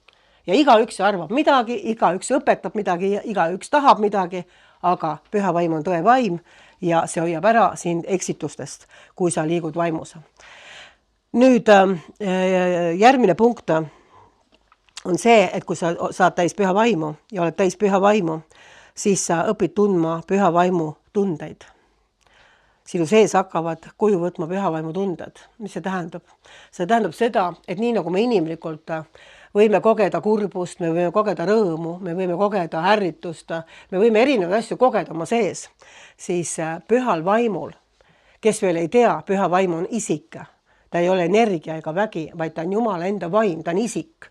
[SPEAKER 1] Ja igaüks arvab midagi, igaüks õpetab midagi, igaüks tahab midagi, aga püha vaim on tõe vaim ja see hoiab ära sind eksitustest, kui sa liigud vaimus. Nüüd järgmine punkt on see, et kui sa saad täis püha vaimu ja oled täis püha vaimu, siis sa õpid tundma püha vaimu tundeid. Sinu sees hakkavad kuju võtma püha vaimu tunded. Mis see tähendab? See tähendab seda, et nii nagu me inimlikult võime kogeda kurbust, me võime kogeda rõõmu, me võime kogeda ärritust, me võime erinevaid asju kogeda oma sees, siis pühal vaimul, kes veel ei tea, püha vaim on isik. Ta ei ole energia ega vägi, vaid ta on Jumala enda vaim, ta on isik.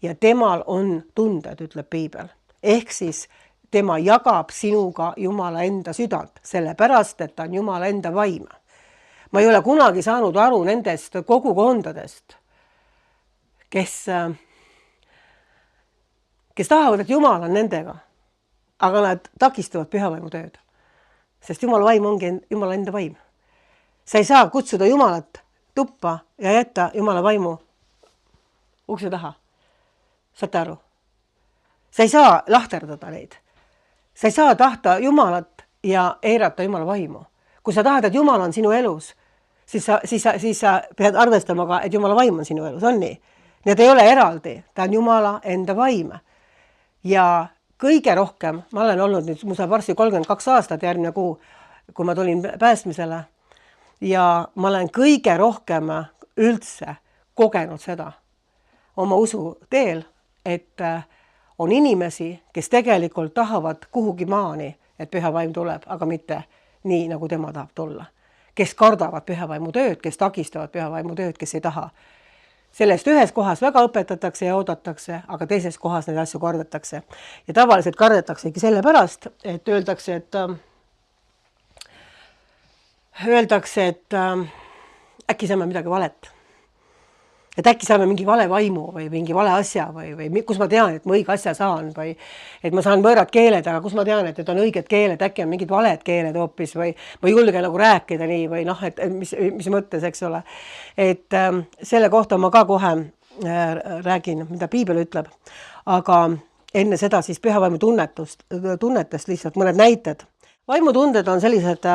[SPEAKER 1] Ja temal on tunded, ütleb piibel. Ehk siis tema jagab sinuga Jumala enda südant, sellepärast, et ta on Jumala enda vaim. Ma ei ole kunagi saanud aru nendest kogukondadest, kes tahavad, et Jumal on nendega, aga nad takistavad pühavaimu tööd. Sest Jumala vaim ongi Jumala enda vaim. Sa ei saa kutsuda Jumalat tuppa ja jätta Jumala vaimu ukse taha. Saate aru? Sa ei saa lahterdada neid. Sa ei saa tahta Jumalat ja eirata Jumala vaimu. Kui sa tahad, et Jumal on sinu elus, siis sa pead arvestama ka, et Jumala vaim on sinu elus, on nii? Need ei ole eraldi, ta on Jumala enda vaim. Ja kõige rohkem, ma olen olnud nüüd, mul saab varsti 32 aastat järgmine kuu, kui ma tulin päästmisele, ja ma olen kõige rohkem üldse kogenud seda oma usu teel, et on inimesi, kes tegelikult tahavad kuhugi maani, et püha vaim tuleb, aga mitte nii, nagu tema tahab tulla. Kes kardavad püha vaimu tööd, kes takistavad püha vaimu tööd, kes ei taha. Sellest ühes kohas väga õpetatakse ja oodatakse, aga teises kohas neid asju kardetakse. Ja tavaliselt kardetaksegi sellepärast, et öeldakse, et äkki saame midagi valet. Et äkki saame mingi vale vaimu või mingi vale asja või kus ma tean, et ma õige asja saan või et ma saan võõrad keeled, aga kus ma tean, et need on õiged keeled, äkki on mingid valed keeled hoopis või ma ei julge nagu rääkida nii või noh, et mis mõttes, eks ole. Et selle kohta ma ka kohe räägin, mida piibel ütleb, aga enne seda siis püha vaimu tunnetest lihtsalt mõned näited. Vaimutunded on sellised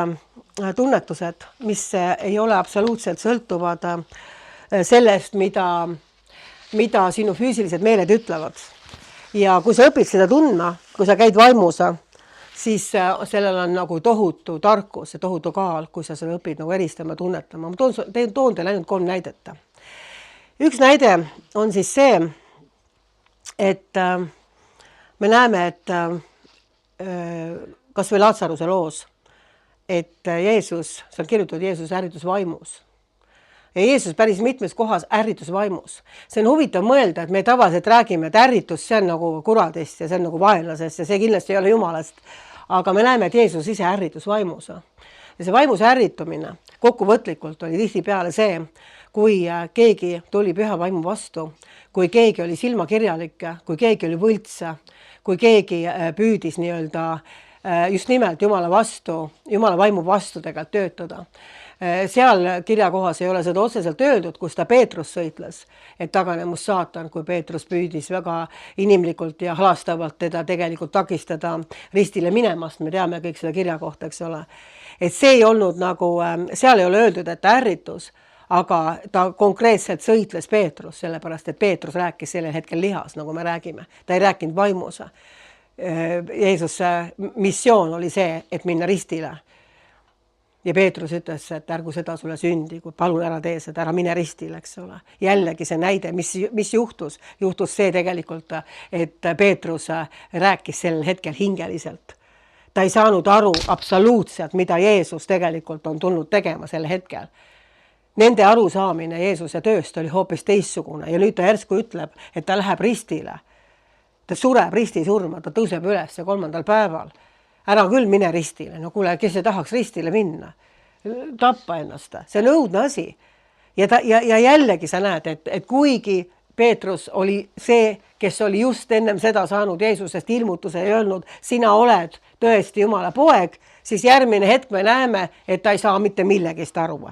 [SPEAKER 1] tunnetused, mis ei ole absoluutselt sõltuvad sellest, mida sinu füüsilised meeled ütlevad. Ja kui sa õpid seda tundma, kui sa käid vaimus, siis sellel on nagu tohutu tarkus ja tohutu kaal, kui sa seda õpid nagu eristama, tunnetama. Ma toon teile ainult 3 näidet. Üks näide on siis see, et me näeme, et kas või Laatsaruse loos, et Jeesus, see on kirjutatud Jeesus ärritus vaimus. Ja Jeesus päris mitmes kohas ärritus vaimus. See on huvitav mõelda, et me tavaliselt räägime, et ärritus, see on nagu kuradist ja see on nagu vaenlasest ja see kindlasti ei ole Jumalast. Aga me näeme, et Jeesus ise ärritus vaimus. Ja see vaimus ärritumine kokkuvõtlikult oli tihtipeale see, kui keegi tuli püha vaimu vastu, kui keegi oli silmakirjalik, kui keegi oli võlts, kui keegi püüdis nii-öelda just nimelt Jumala vaimu vastu tegelikult töötada. Seal kirjakohas ei ole seda otseselt öeldud, kus ta Peetrus sõitles, et tagane must saatan, kui Peetrus püüdis väga inimlikult ja halastavalt teda tegelikult takistada ristile minemast. Me teame kõik seda kirjakohta, eks ole. Et see ei olnud nagu, seal ei ole öeldud, et ta ärritus, aga ta konkreetselt sõitles Peetrus, sellepärast, et Peetrus rääkis sellel hetkel lihas, nagu me räägime. Ta ei rääkinud vaimus. Jeesuse missioon oli see, et minna ristile. Ja Peetrus ütles, et ärgu seda sulle sündi, kui palun ära tee seda, ära mine ristile, eks ole. Jällegi see näide, mis juhtus? Juhtus see tegelikult, et Peetrus rääkis sellel hetkel hingeliselt. Ta ei saanud aru absoluutselt, mida Jeesus tegelikult on tulnud tegema sel hetkel. Nende arusaamine Jeesuse tööst oli hoopis teissugune ja nüüd ta järsku ütleb, et ta läheb ristile. Ta sureb ristisurma, ta tõuseb üles 3. päeval. Ära küll mine ristile. No kuule, kes ei tahaks ristile minna? Tappa ennast. See on õudne asi. Ja jällegi sa näed, et kuigi Peetrus oli see, kes oli just ennem seda saanud Jeesusest ilmutuse ja öelnud, sina oled tõesti Jumala poeg, siis järgmine hetk me näeme, et ta ei saa mitte millegist aru.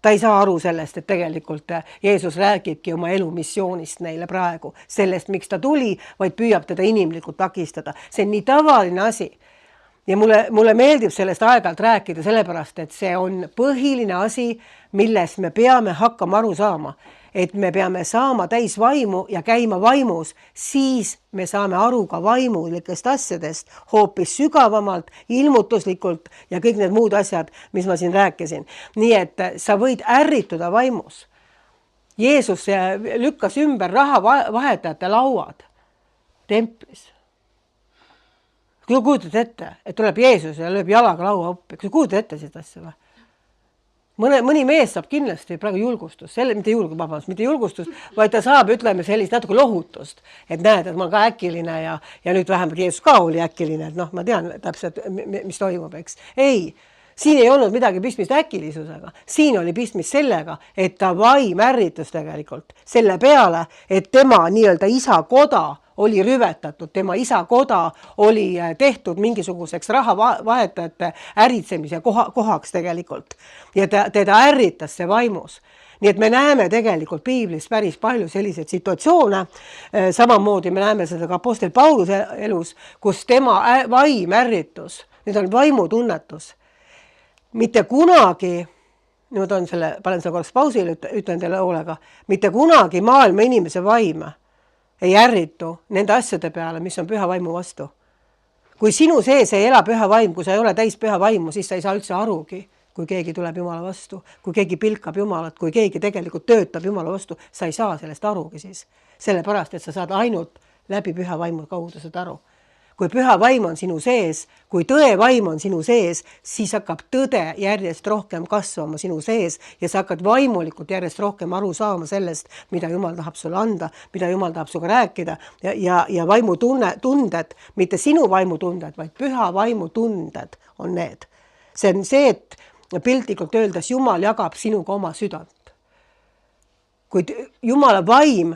[SPEAKER 1] Ta ei saa aru sellest, et tegelikult Jeesus räägibki oma elu missioonist neile praegu. Sellest, miks ta tuli, vaid püüab teda inimlikult takistada. See on nii tavaline asi. Ja mulle meeldib sellest aeg-ajalt rääkida sellepärast, et see on põhiline asi, milles me peame hakkama aru saama. Et me peame saama täis vaimu ja käima vaimus, siis me saame aru ka vaimulikest asjadest hoopis sügavamalt, ilmutuslikult ja kõik need muud asjad, mis ma siin rääkisin. Nii et sa võid ärrituda vaimus. Jeesus lükkas ümber raha vahetajate lauad templis. Kui kujutad ette, et tuleb Jeesus ja lööb jalaga laua uppi, kui kujutad ette seda asja või? Mõni mees saab kindlasti praegu julgustust, mitte julgustust, vaid ta saab, ütleme, sellist natuke lohutust, et näed, et ma olen ka äkiline ja nüüd vähemalt Jeesus ka oli äkiline, et ma tean täpselt, mis toimub, eks. Ei, siin ei olnud midagi pistmist äkilisusega, siin oli pistmist sellega, et ta vaim ärritus tegelikult selle peale, et tema nii-öelda isa koda oli rüvetatud, tema isa koda oli tehtud mingisuguseks rahavahetajate äritsemise kohaks tegelikult. Ja teda ärritas see vaimus. Nii et me näeme tegelikult piiblis päris palju selliseid situatsioone. Samamoodi me näeme seda ka apostel Pauluse elus, kus tema vaim ärritus, nüüd on vaimutunnetus. Mitte kunagi, panen selle korraks pausile, ütlen teile hoolega, mitte kunagi maailma inimese vaim ei ärritu nende asjade peale, mis on püha vaimu vastu. Kui sinu sees ei ela püha vaim, kui sa ei ole täis püha vaimu, siis sa ei saa üldse arugi, kui keegi tuleb Jumala vastu, kui keegi pilkab Jumalat, kui keegi tegelikult töötab Jumala vastu, sa ei saa sellest arugi siis. Sellepärast, et sa saad ainult läbi püha vaimu kaudu seda aru. Kui püha vaim on sinu sees, kui tõe vaim on sinu sees, siis hakkab tõde järjest rohkem kasvama sinu sees ja sa hakkad vaimulikult järjest rohkem aru saama sellest, mida Jumal tahab sulle anda, mida Jumal tahab suga rääkida ja vaimutunded, mitte sinu vaimutunded, vaid püha vaimutunded on need. See on see, et piltlikult öeldes Jumal jagab sinuga oma südant. Kuid Jumala vaim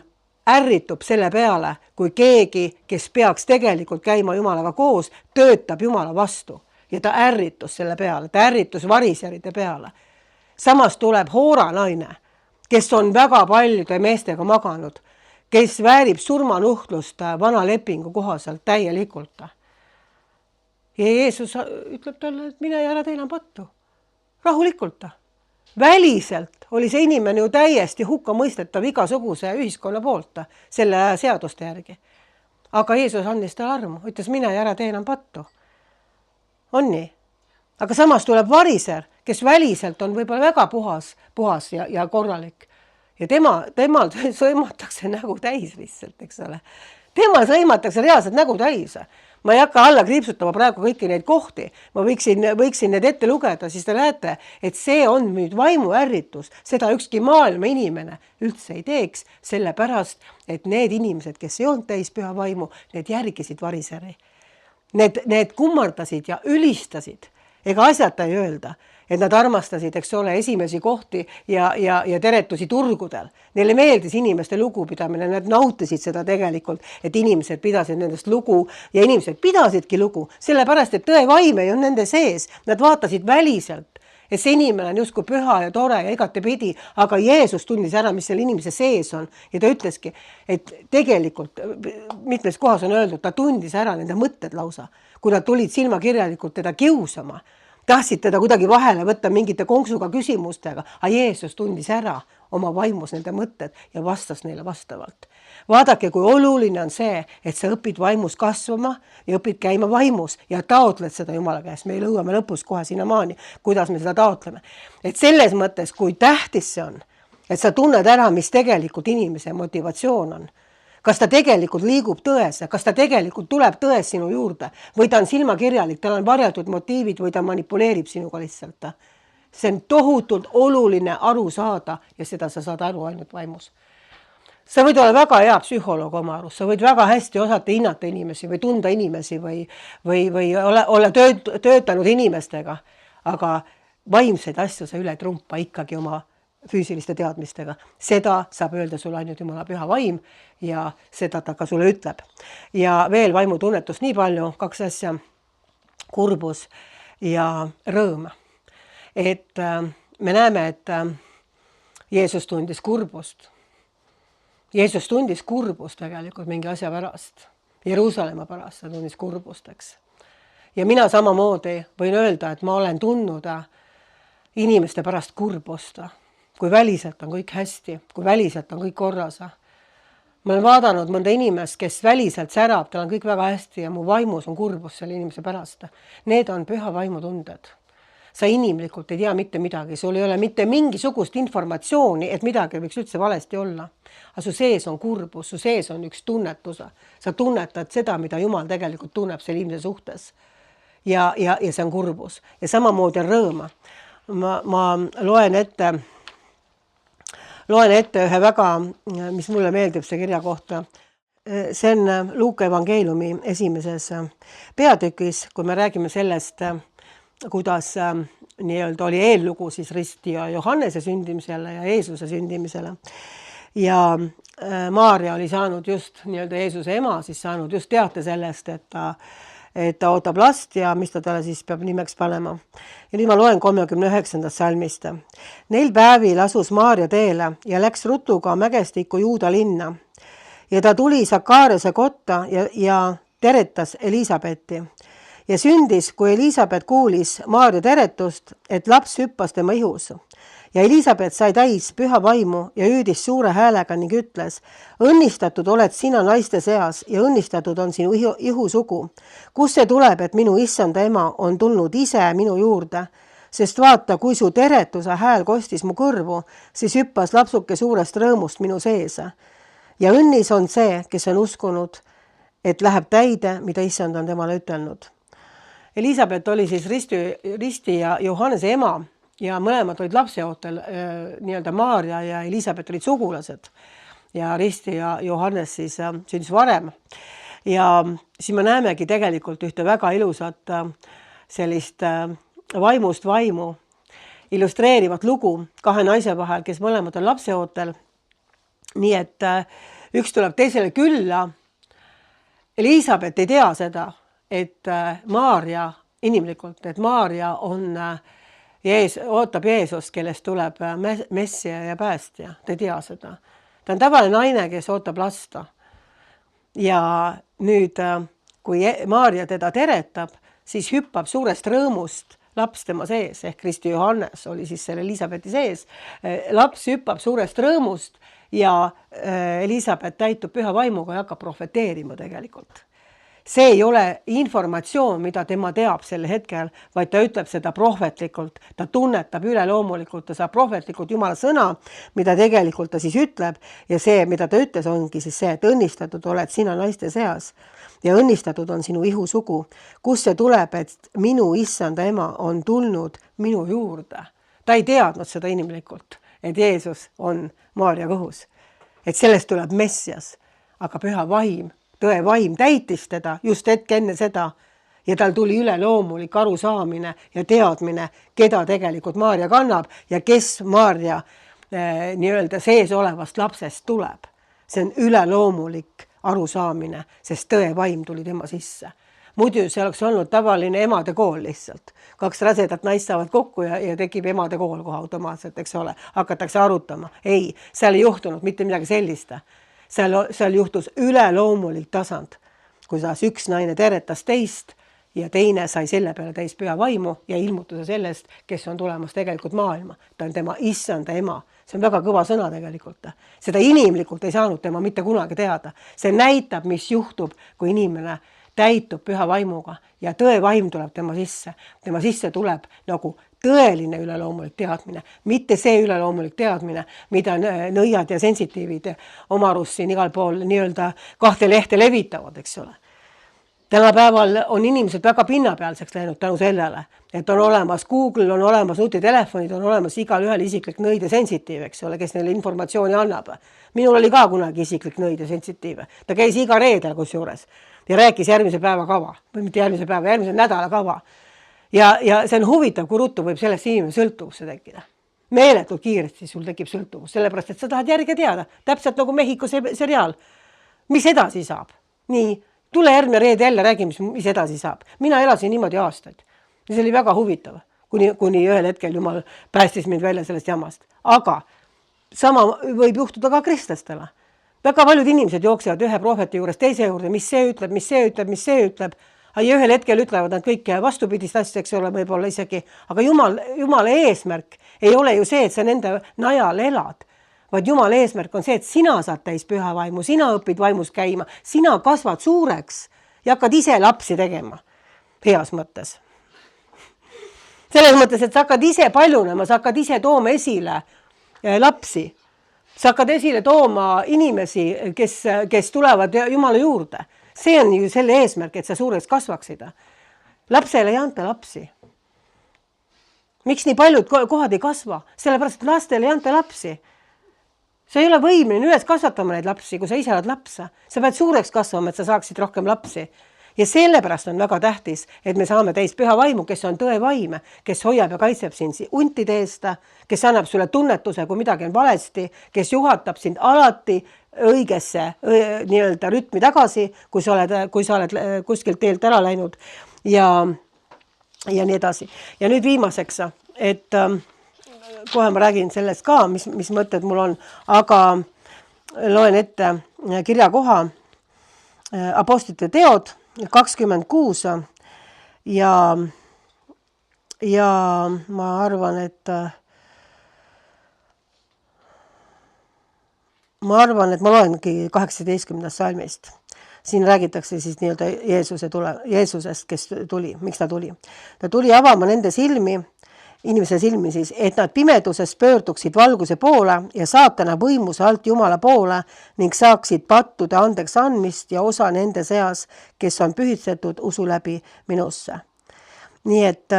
[SPEAKER 1] ärritub selle peale, kui keegi, kes peaks tegelikult käima Jumalaga koos, töötab Jumala vastu. Ja ta ärritus selle peale, ta ärritus variseride peale. Samas tuleb Hoora naine, kes on väga paljude meestega maganud, kes väärib surmanuhtlust vana lepingu kohaselt täielikult. Ja Jeesus ütleb talle, et mine ja ära tee enam pattu. Rahulikult. Väliselt oli see inimene ju täiesti hukka mõistetav igasuguse ühiskonna poolt selle seaduste järgi. Aga Jeesus andis talle armu, ütles mine ja ära tee enam pattu. On nii? Aga samas tuleb variser, kes väliselt on võib-olla väga puhas ja korralik. Ja temal sõimatakse nägu täis lihtsalt, eks ole. Temal sõimatakse reaalselt nägu täis. Ma ei hakka alla kriipsutama praegu kõiki neid kohti. Ma võiksin need ette lugeda, siis te näete, et see on nüüd vaimu ärritus. Seda ükski maailma inimene üldse ei teeks, sellepärast, et need inimesed, kes ei olnud täis püha vaimu, need järgisid variseri. Need kummardasid ja ülistasid. Ega asjata ei öelda, et nad armastasid, eks ole, esimesi kohti ja teretusi turgudel. Neile meeldis inimeste lugupidamine, nad nautisid seda tegelikult, et inimesed pidasid nendest lugu ja inimesed pidasidki lugu, sellepärast, et tõe vaim ei on nende sees. Nad vaatasid väliselt, et see inimene on justkui püha ja tore ja igatepidi, aga Jeesus tundis ära, mis selle inimese sees on. Ja ta ütleski, et tegelikult mitmes kohas on öeldud, ta tundis ära nende mõtted lausa, kui nad tulid silmakirjalikult teda kiusama. Tahtsid teda kuidagi vahele võtta mingite konksuga küsimustega, aga Jeesus tundis ära oma vaimus nende mõtted ja vastas neile vastavalt. Vaadake, kui oluline on see, et sa õpid vaimus kasvama ja õpid käima vaimus ja taotled seda Jumala käest. Me lõuame lõpus kohe sinnamaani, kuidas me seda taotleme. Et selles mõttes, kui tähtis see on, et sa tunned ära, mis tegelikult inimese motivatsioon on. Kas ta tegelikult liigub tões, kas ta tegelikult tuleb tões sinu juurde või ta on silmakirjalik, tal on varjatud motiivid või ta manipuleerib sinuga lihtsalt. See on tohutult oluline aru saada ja seda sa saad aru ainult vaimus. Sa võid olla väga hea psühholoog oma arus, sa võid väga hästi osata hinnata inimesi või tunda inimesi või olla töötanud inimestega, aga vaimseid asju sa üle trumpa ikkagi oma füüsiliste teadmistega. Seda saab öelda sulle ainult Jumala püha vaim ja seda ta ka sulle ütleb. Ja veel vaimutunnetust nii palju, 2 asja, kurbus ja rõõm. Et me näeme, et Jeesus tundis kurbust. Jeesus tundis kurbust tegelikult mingi asja pärast. Jeruusalemma pärast ta tundis kurbust, eks. Ja mina samamoodi võin öelda, et ma olen tundnud inimeste pärast kurbust. Kui väliselt on kõik hästi, kui väliselt on kõik korras. Ma olen vaadanud mõnda inimest, kes väliselt särab, tal on kõik väga hästi ja mu vaimus on kurbus selle inimese pärast. Need on püha vaimutunded. Sa inimlikult ei tea mitte midagi, sul ei ole mitte mingisugust informatsiooni, et midagi võiks üldse valesti olla. Aga su sees on kurbus, su sees on üks tunnetus. Sa tunnetad seda, mida Jumal tegelikult tunneb selle inimese suhtes. Ja see on kurbus. Ja samamoodi on rõõma. Ma loen ette ühe väga, mis mulle meeldib see kirja kohta. See on Luuka evangeeliumi 1. peatükis, kui me räägime sellest, kuidas nii-öelda oli eellugu siis Risti ja Johannese sündimisele ja Jeesuse sündimisele. Ja Maaria oli saanud just nii-öelda Jeesuse ema, siis saanud just teate sellest, et ta ootab last ja mis ta talle siis peab nimeks panema. Ja nüüd ma loen 39. salmist. Neil päevil asus Maaria teele ja läks rutuga mägestikku Juuda linna. Ja ta tuli Sakariase kotta ja teretas Elisabetti. Ja sündis, kui Elisabet kuulis Maaria teretust, et laps hüppas tema ihus. Ja Elisabet sai täis püha vaimu ja hüüdis suure häälega ning ütles, õnnistatud oled sina naiste seas ja õnnistatud on sinu ihusugu. Kus see tuleb, et minu issanda ema on tulnud ise minu juurde? sest vaata, kui su teretuse hääl kostis mu kõrvu, siis hüppas lapsuke suurest rõõmust minu sees. Ja õnnis on see, kes on uskunud, et läheb täide, mida issand on temale ütelnud. Elisabeth oli siis Risti ja Johannese ema ja mõlemad olid lapseootel, nii-öelda Maarja ja Elisabeth olid sugulased ja Risti ja Johannes siis sündis varem. Ja siis me näemegi tegelikult ühte väga ilusat sellist vaimust vaimu illustreerivat lugu kahe naise vahel, kes mõlemad on lapseootel. Nii et üks tuleb teisele külla. Elisabeth ei tea seda, et Maarja inimlikult, et Maarja on ootab Jeesust, kellest tuleb messia ja päästja. Ta ei tea seda. Ta on tavaline naine, kes ootab lasta. Ja nüüd, kui Maarja teda teretab, siis hüppab suurest rõõmust laps tema sees, ehk Kristi Johannes oli siis selle Elisabethi sees. Laps hüppab suurest rõõmust ja Elisabeth täitub püha vaimuga ja hakkab profeteerima tegelikult. See ei ole informatsioon, mida tema teab sel hetkel, vaid ta ütleb seda prohvetlikult, ta tunnetab üleloomulikult, ta saab prohvetlikult Jumala sõna, mida tegelikult ta siis ütleb ja see, mida ta ütles, ongi siis see, et õnnistatud oled sina naiste seas ja õnnistatud on sinu ihu sugu, kus see tuleb, et minu issanda ema on tulnud minu juurde. Ta ei teadnud seda inimlikult, et Jeesus on Maarja kõhus, et sellest tuleb messias, aga püha vaim, tõe vaim täitis teda just hetk enne seda ja tal tuli üleloomulik arusaamine ja teadmine, keda tegelikult Maarja kannab ja kes Maarja nii-öelda sees olevast lapsest tuleb. See on üleloomulik arusaamine, sest tõe vaim tuli tema sisse. Muidu see oleks olnud tavaline emade kool lihtsalt. 2 rasedat naist saavad kokku ja tekib emade kool kohe automaatselt, eks ole. Hakatakse arutama. Ei, seal ei juhtunud mitte midagi sellist. Seal juhtus üleloomulik tasand, kuidas üks naine teretas teist ja teine sai selle peale täis püha vaimu ja ilmutuse sellest, kes on tulemas tegelikult maailma. Ta on tema issanda ema. See on väga kõva sõna tegelikult. Seda inimlikult ei saanud tema mitte kunagi teada. See näitab, mis juhtub, kui inimene täitub püha vaimuga ja tõe vaim tuleb tema sisse. Tema sisse tuleb nagu tõeline üleloomulik teadmine, mitte see üleloomulik teadmine, mida nõiad ja sensitiivid oma arust siin igal pool nii-öelda 2 lehte levitavad, eks ole. Tänapäeval on inimesed väga pinnapealseks läinud tänu sellele, et on olemas Google, on olemas nutitelefonid, on olemas igal ühel isiklik nõid ja sensitiiv, eks ole, kes neile informatsiooni annab. Minul oli ka kunagi isiklik nõid ja sensitiiv. Ta käis iga reedel kus juures ja rääkis järgmise päeva kava, või mitte järgmise nädala kava. Ja see on huvitav, kui ruttu võib sellest inimene sõltuvusse tekkida. Meeletult kiiresti sul tekib sõltuvus, sellepärast, et sa tahad järge teada. Täpselt nagu Mehhiko seriaal. Mis edasi saab? Nii, tule järgmine reede jälle räägi, mis edasi saab. Mina elasin niimoodi aastaid. Ja see oli väga huvitav, kuni ühel hetkel Jumal päästis mind välja sellest jamast. Aga sama võib juhtuda ka kristlastele. Väga paljud inimesed jooksevad ühe prohveti juures teise juurde, mis see ütleb. Ja ühel hetkel ütlevad nad kõik vastupidist asja, eks ole, võib-olla isegi. Aga Jumala eesmärk ei ole ju see, et sa nende najal elad, vaid Jumala eesmärk on see, et sina saad täis püha vaimu, sina õpid vaimus käima, sina kasvad suureks ja hakkad ise lapsi tegema. Heas mõttes. Selles mõttes, et sa hakkad ise paljunema, sa hakkad ise tooma esile lapsi. Sa hakkad esile tooma inimesi, kes tulevad Jumala juurde. See on ju selle eesmärk, et sa suureks kasvaksid. Lapsele ei anta lapsi. Miks nii paljud kohad ei kasva? Sellepärast, et lastele ei anta lapsi. Sa ei ole võimeline üles kasvatama neid lapsi, kui sa ise oled laps. Sa pead suureks kasvama, et sa saaksid rohkem lapsi. Ja sellepärast on väga tähtis, et me saame täis püha vaimu, kes on tõe vaim, kes hoiab ja kaitseb sind untide eest, kes annab sulle tunnetuse, kui midagi on valesti, kes juhatab sind alati õigesse nii-öelda rütmi tagasi, kui sa oled kuskilt teelt ära läinud ja nii edasi. Ja nüüd viimaseks, et kohe ma räägin sellest ka, mis mõtted mul on, aga loen ette kirjakoha Apostlite teod 26 ja ma arvan, et ma loengi 18. salmist. Siin räägitakse siis nii-öelda Jeesusest, kes tuli, miks ta tuli. Ta tuli avama nende silmi, inimese silmi siis, et nad pimedusest pöörduksid valguse poole ja saatana võimuse alt Jumala poole ning saaksid pattude andeks andmist ja osa nende seas, kes on pühitsetud usu läbi minusse. Nii et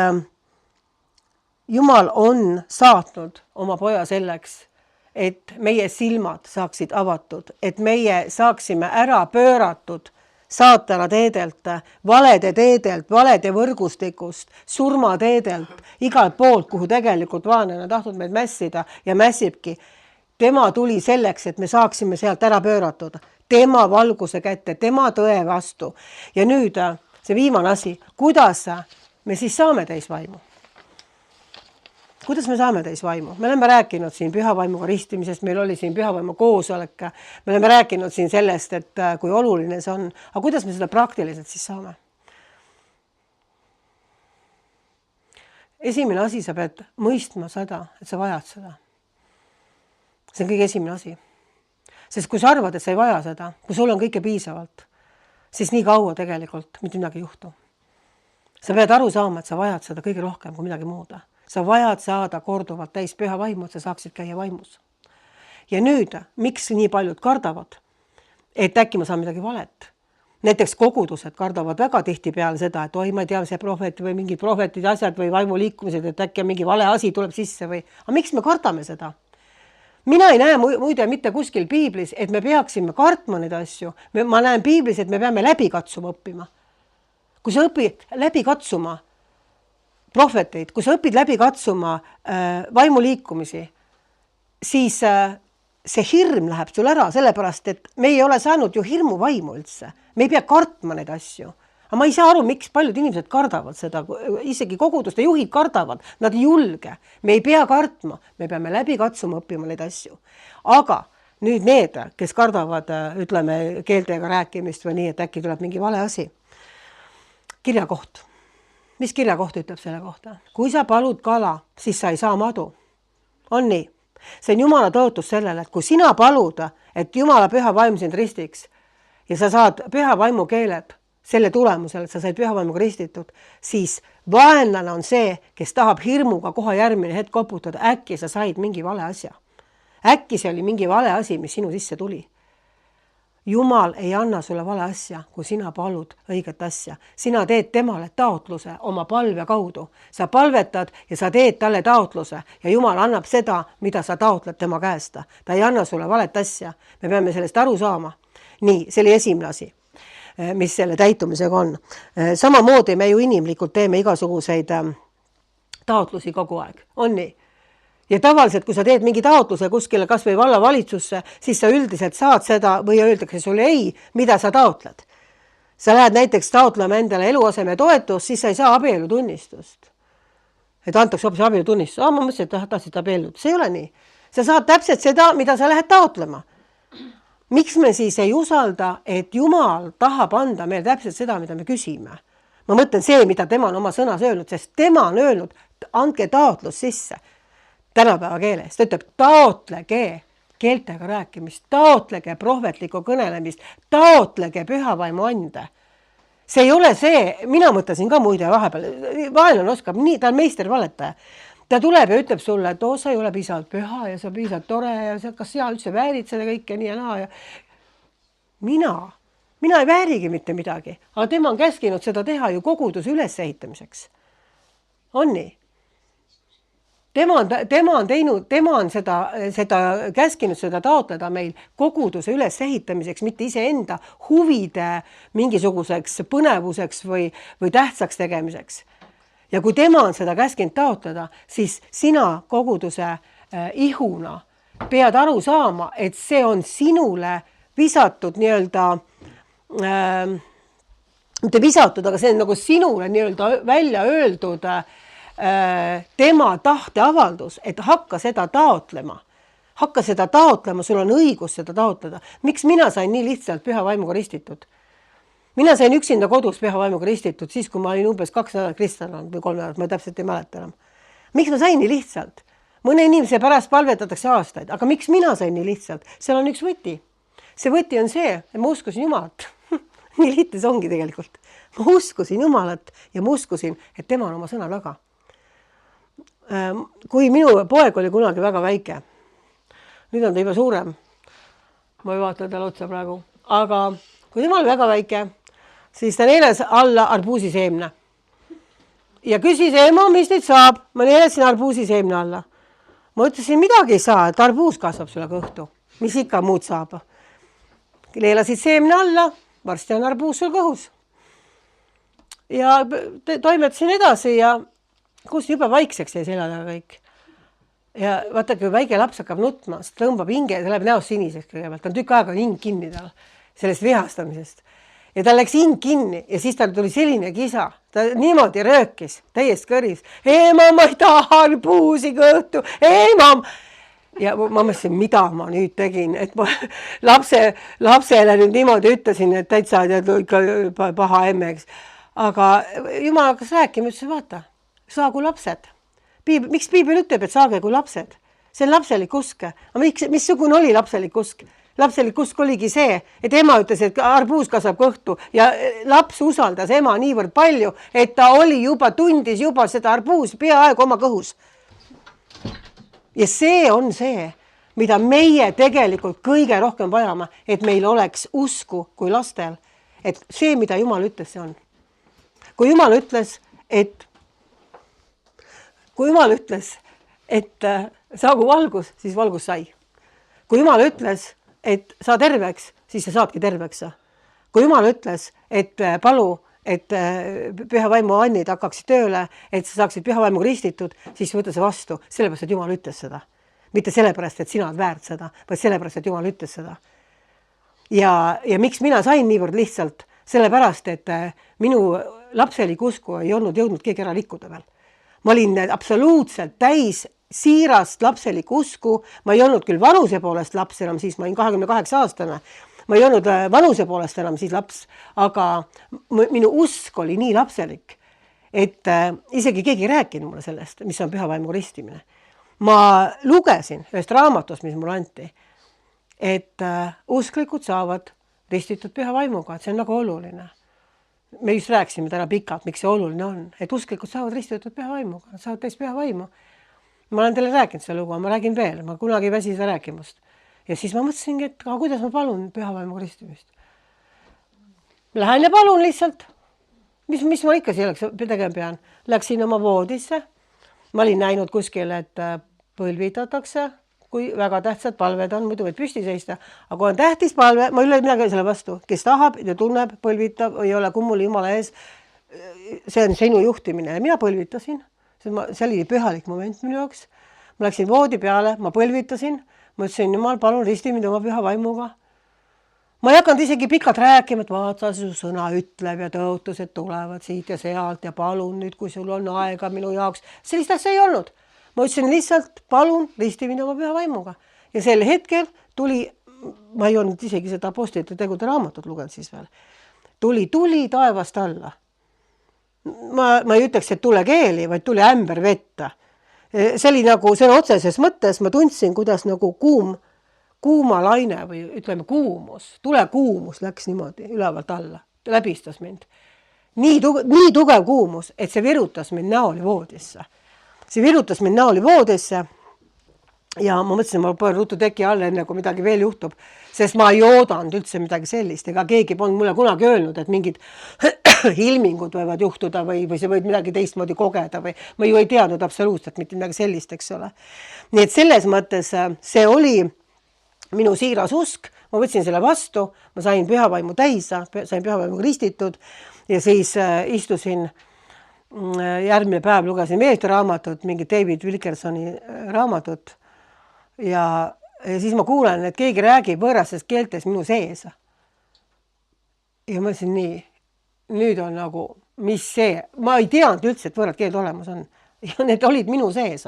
[SPEAKER 1] Jumal on saatnud oma poja selleks, et meie silmad saaksid avatud, et meie saaksime ära pööratud saatana teedelt, valede teedelt, valede võrgustikust, surmateedelt, igalt poolt, kuhu tegelikult vaenlane on tahtnud meid mässida ja mässibki. Tema tuli selleks, et me saaksime sealt ära pööratud, tema valguse kätte, tema tõe vastu. Ja nüüd see viimane asi, kuidas me siis saame täisvaimu? Kuidas me saame täisvaimu? Me oleme rääkinud siin pühavaimuga ristimisest, meil oli siin pühavaimu koosolek, me oleme rääkinud siin sellest, et kui oluline see on, aga kuidas me seda praktiliselt siis saame? Esimene asi, sa pead mõistma seda, et sa vajad seda. See on kõige esimene asi. Sest kui sa arvad, et sa ei vaja seda, kui sul on kõike piisavalt, siis nii kaua tegelikult mitte midagi juhtu. Sa pead aru saama, et sa vajad seda kõige rohkem kui midagi muuda. Sa vajad saada korduvalt täis püha vaimu, et sa saaksid käia vaimus. Ja nüüd, miks nii paljud kardavad, et äkki ma saan midagi valet? Näiteks kogudused kardavad väga tihti peale seda, et oi, ma ei tea, see prohvet või mingid prohvetid asjad või vaimu liikumised, et äkki mingi vale asi tuleb sisse või. Aga miks me kardame seda? Mina ei näe muide mitte kuskil piiblis, et me peaksime kartma neid asju. Ma näen piiblis, et me peame läbi katsuma õppima. Kui sa õpid läbi katsuma prohveteid, kui sa õpid läbi katsuma vaimu liikumisi, siis see hirm läheb sul ära, sellepärast, et me ei ole saanud ju hirmu vaimu üldse. Me ei pea kartma neid asju. Aga ma ei saa aru, miks paljud inimesed kardavad seda, isegi koguduste juhid kardavad, nad ei julge. Me ei pea kartma, me peame läbi katsuma õppima neid asju. Aga nüüd need, kes kardavad, ütleme, keeltega rääkimist või nii, et äkki tuleb mingi vale asi. Kirjakoht. Mis kirjakoht ütleb selle kohta? Kui sa palud kala, siis sa ei saa madu. On nii. See on Jumala tõotus sellele, et kui sina palud, et Jumala püha vaim sind ristiks ja sa saad püha vaimu keeleb selle tulemusel, et sa said püha vaimuga ristitud, siis vaenlane on see, kes tahab hirmuga kohe järgmine hetk koputada. Äkki sa said mingi vale asja. Äkki see oli mingi vale asi, mis sinu sisse tuli. Jumal ei anna sulle vale asja, kui sina palud õiget asja. Sina teed temale taotluse oma palve kaudu. Sa palvetad ja sa teed talle taotluse ja Jumal annab seda, mida sa taotled tema käest. Ta ei anna sulle valet asja. Me peame sellest aru saama. Nii, see oli esimene asi, mis selle täitumisega on. Samamoodi me ju inimlikult teeme igasuguseid taotlusi kogu aeg. On nii? Ja tavaliselt, kui sa teed mingi taotluse kuskile kas või vallavalitsusse, siis sa üldiselt saad seda või öeldakse sulle ei, mida sa taotled. Sa lähed näiteks taotlema endale eluaseme toetust, siis sa ei saa abielutunnistust. Et antakse hoopis abielutunnistust. Ma mõtlesin, et tahtsid abiellud. See ei ole nii. Sa saad täpselt seda, mida sa lähed taotlema. Miks me siis ei usalda, et Jumal tahab anda meile täpselt seda, mida me küsime? Ma mõtlen see, mida tema on oma sõnas öelnud, sest tema on öelnud, andke taotlus sisse. Tänapäeva keeles. Ta ütleb, taotlege keeltega rääkimist, taotlege prohvetlikku kõnelemist, taotlege pühavaimu ande. See ei ole see, mina mõtlesin ka muide vahepeal, vaenlane oskab, nii, ta on meistervaletaja. Ta tuleb ja ütleb sulle, et sa ei ole piisavalt püha ja sa piisavalt tore ja kas sina üldse väärid seda kõike nii ja naa. Ja mina ei väärigi mitte midagi, aga tema on käskinud seda teha ju koguduse ülesehitamiseks. On nii? Tema on seda käskinud seda taotleda meil koguduse ülesehitamiseks, mitte iseenda huvide mingisuguseks põnevuseks või tähtsaks tegemiseks. Ja kui tema on seda käskinud taotleda, siis sina koguduse ihuna pead aru saama, et see on sinule visatud nii-öelda, mitte visatud, aga see on nagu sinule nii-öelda välja öeldud tema tahteavaldus, et hakka seda taotlema. Hakka seda taotlema, sul on õigus seda taotleda. Miks mina sain nii lihtsalt püha vaimuga ristitud? Mina sain üksinda kodus püha vaimuga ristitud, siis kui ma olin umbes 2 nädalat kristlane või 3 nädalat, ma täpselt ei mäleta enam. Miks ma sain nii lihtsalt? Mõne inimese pärast palvetatakse aastaid, aga miks mina sain nii lihtsalt? Seal on üks võti. See võti on see, et ma uskusin Jumalat. Nii lihtne see ongi tegelikult. Ma uskusin Jumalat ja ma uskusin, et tema on oma sõna taga. kui minu poeg oli kunagi väga väike, nüüd on ta juba suurem, ma ei vaata talle otsa praegu, aga kui tema oli väga väike, siis ta neelas alla arbuusiseemne ja küsis, ema, mis nüüd saab? Ma neelasin arbuusiseemne alla. Ma ütlesin, midagi ei saa, et arbuus kasvab sulle kõhtu. Mis ikka muud saab? Neelasid seemne alla, varsti on arbuus sul kõhus. Ja toimetasin edasi ja kus juba vaikseks jäi selja kõik. Ja vaata, kui väike laps hakkab nutma, siis tõmbab hinge, ta läheb näost siniseks kõigepealt. Ta on tükk aega hing kinni tal sellest vihastamisest. Ja ta läks hing kinni ja siis tal tuli selline kisa. Ta niimoodi röökis, täiesti kõris. Ema, ma ei taha arbuusi kõhtu. Ema! Ja ma mõtlesin, mida ma nüüd tegin, et ma lapsele nüüd niimoodi ütlesin, et täitsa ikka paha emmeks. Aga jumal hakkas rääkima, ütles, vaata, saagu lapsed. Miks piibel ütleb, et saage kui lapsed? See on lapselik usk. Missugune oli lapselik usk? Lapselik usk oligi see, et ema ütles, et arbuus kasvab kõhtu ja laps usaldas ema niivõrd palju, et ta tundis juba seda arbuus peaaegu oma kõhus. Ja see on see, mida meie tegelikult kõige rohkem vajame, et meil oleks usku kui lastel, et see, mida Jumal ütles, see on. Kui Jumal ütles, et saagu valgus, siis valgus sai. Kui Jumal ütles, et saa terveks, siis sa saadki terveks. Kui Jumal ütles, et palu, et püha vaimu annid hakkaksid tööle, et sa saaksid püha vaimu ristitud, siis võta see vastu, sellepärast, et Jumal ütles seda. Mitte sellepärast, et sina oled väärt seda, vaid sellepärast, et Jumal ütles seda. Ja miks mina sain niivõrd lihtsalt? Sellepärast, et minu lapselik usku ei olnud jõudnud keegi ära rikkuda veel. Ma olin absoluutselt täis siirast lapselik usku, ma ei olnud küll vanuse poolest laps enam, siis ma olin 28-aastane, ma ei olnud vanuse poolest enam siis laps, aga minu usk oli nii lapselik, et isegi keegi ei rääkinud mulle sellest, mis on püha vaimu ristimine. Ma lugesin ühest raamatust, mis mulle anti, et usklikud saavad ristitud püha vaimuga, et see on väga oluline. Me just rääkisime täna pikalt, miks see oluline on, et usklikud saavad ristitud püha vaimuga, nad saavad täis püha vaimu. Ma olen teile rääkinud selle lugu, ma räägin veel, ma kunagi ei väsi seda rääkimust. Ja siis ma mõtlesingi, et kuidas ma palun püha vaimu ristimist. Lähen ja palun lihtsalt. Mis ma ikka selleks tegema pean? Läksin oma voodisse. Ma olin näinud kuskil, et põlvitatakse, kui väga tähtsad palved on, muidu võid püsti seista. Aga kui on tähtis palve, ma üle midagi selle vastu. Kes tahab ja tunneb, põlvitab, ei ole kummuli Jumala ees. See on sinu juhtimine ja mina põlvitasin. See oli pühalik moment minu jaoks. Ma läksin voodi peale, ma põlvitasin, ma ütlesin, Jumal, palun risti mind oma püha vaimuga. Ma ei hakanud isegi pikalt rääkima, et vaata, su sõna ütleb ja tõotused tulevad siit ja sealt ja palun nüüd, kui sul on aega minu jaoks. Sellist asja ei olnud. Ma ütlesin lihtsalt, palun risti mind oma püha vaimuga. Ja sel hetkel tuli, ma ei olnud isegi seda apostlite tegude raamatut lugenud siis veel, tuli taevast alla. Ma ei ütleks, et tule keeli, vaid tuli ämber vetta. See oli nagu, see on otseses mõttes, ma tundsin, kuidas nagu kuuma laine või ütleme kuumus, tulekuumus läks niimoodi ülevalt alla, läbistas mind. Nii tugev kuumus, et see virutas mind näoli voodisse. See virutas mind näoli voodisse ja ma mõtlesin, ma panen rutu teki alla, enne kui midagi veel juhtub, sest ma ei oodanud üldse midagi sellist, ega keegi polnud mulle kunagi öelnud, et mingid ilmingud võivad juhtuda või sa võid midagi teistmoodi kogeda või ma ju ei teadnud absoluutselt mitte midagi sellist, eks ole. Nii et selles mõttes see oli minu siiras usk, ma võtsin selle vastu, ma sain pühavaimu täis, sain pühavaimu ristitud ja siis istusin järgmine päev, lugesin meeste raamatut, mingi David Wilkersoni raamatut ja siis ma kuulen, et keegi räägib võõrastes keeltes minu sees. Ja ma ütlesin nii, nüüd on nagu, mis see, ma ei teadnud üldse, et võõrad keeld olemas on. Ja need olid minu sees.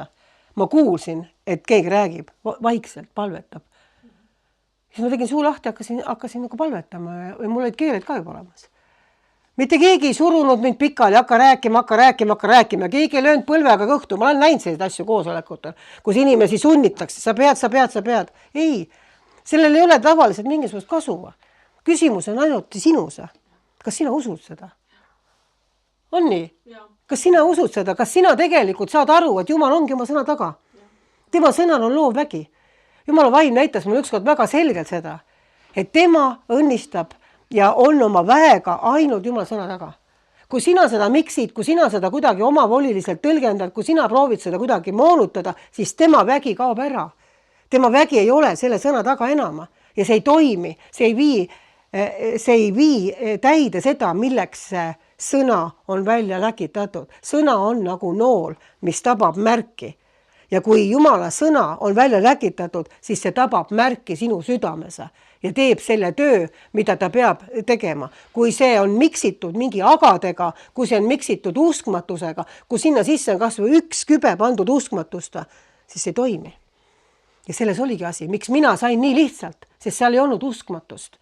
[SPEAKER 1] Ma kuulsin, et keegi räägib, vaikselt palvetab. Siis ma tegin suu lahti, hakkasin nagu palvetama ja mul olid keeled ka juba olemas. Mitte keegi ei surunud mind pikali, hakka rääkima. Keegi ei löönud põlvega kõhtu. Ma olen näinud selliseid asju koosolekutel, kus inimesi sunnitakse. Sa pead. Ei, sellel ei ole tavaliselt mingisugust kasu. Küsimus on ainult sinus. Kas sina usud seda? On nii? Kas sina usud seda? Kas sina tegelikult saad aru, et Jumal ongi oma sõna taga? Tema sõnal on loov vägi. Jumala vaim näitas mulle ükskord väga selgelt seda, et tema õnnistab ja on oma väega ainult Jumala sõna taga. Kui sina seda miksid, kui sina seda kuidagi omavoliliselt tõlgendad, kui sina proovid seda kuidagi moonutada, siis tema vägi kaob ära. Tema vägi ei ole selle sõna taga enama ja see ei toimi, see ei vii täide seda, milleks see sõna on välja läkitatud. Sõna on nagu nool, mis tabab märki. Ja kui Jumala sõna on välja läkitatud, siis see tabab märki sinu südamesse ja teeb selle töö, mida ta peab tegema. Kui see on miksitud mingi agadega, kui see on miksitud uskmatusega, kui sinna sisse on kas või üks kübe pandud uskmatust, siis see ei toimi. Ja selles oligi asi, miks mina sain nii lihtsalt, sest seal ei olnud uskmatust.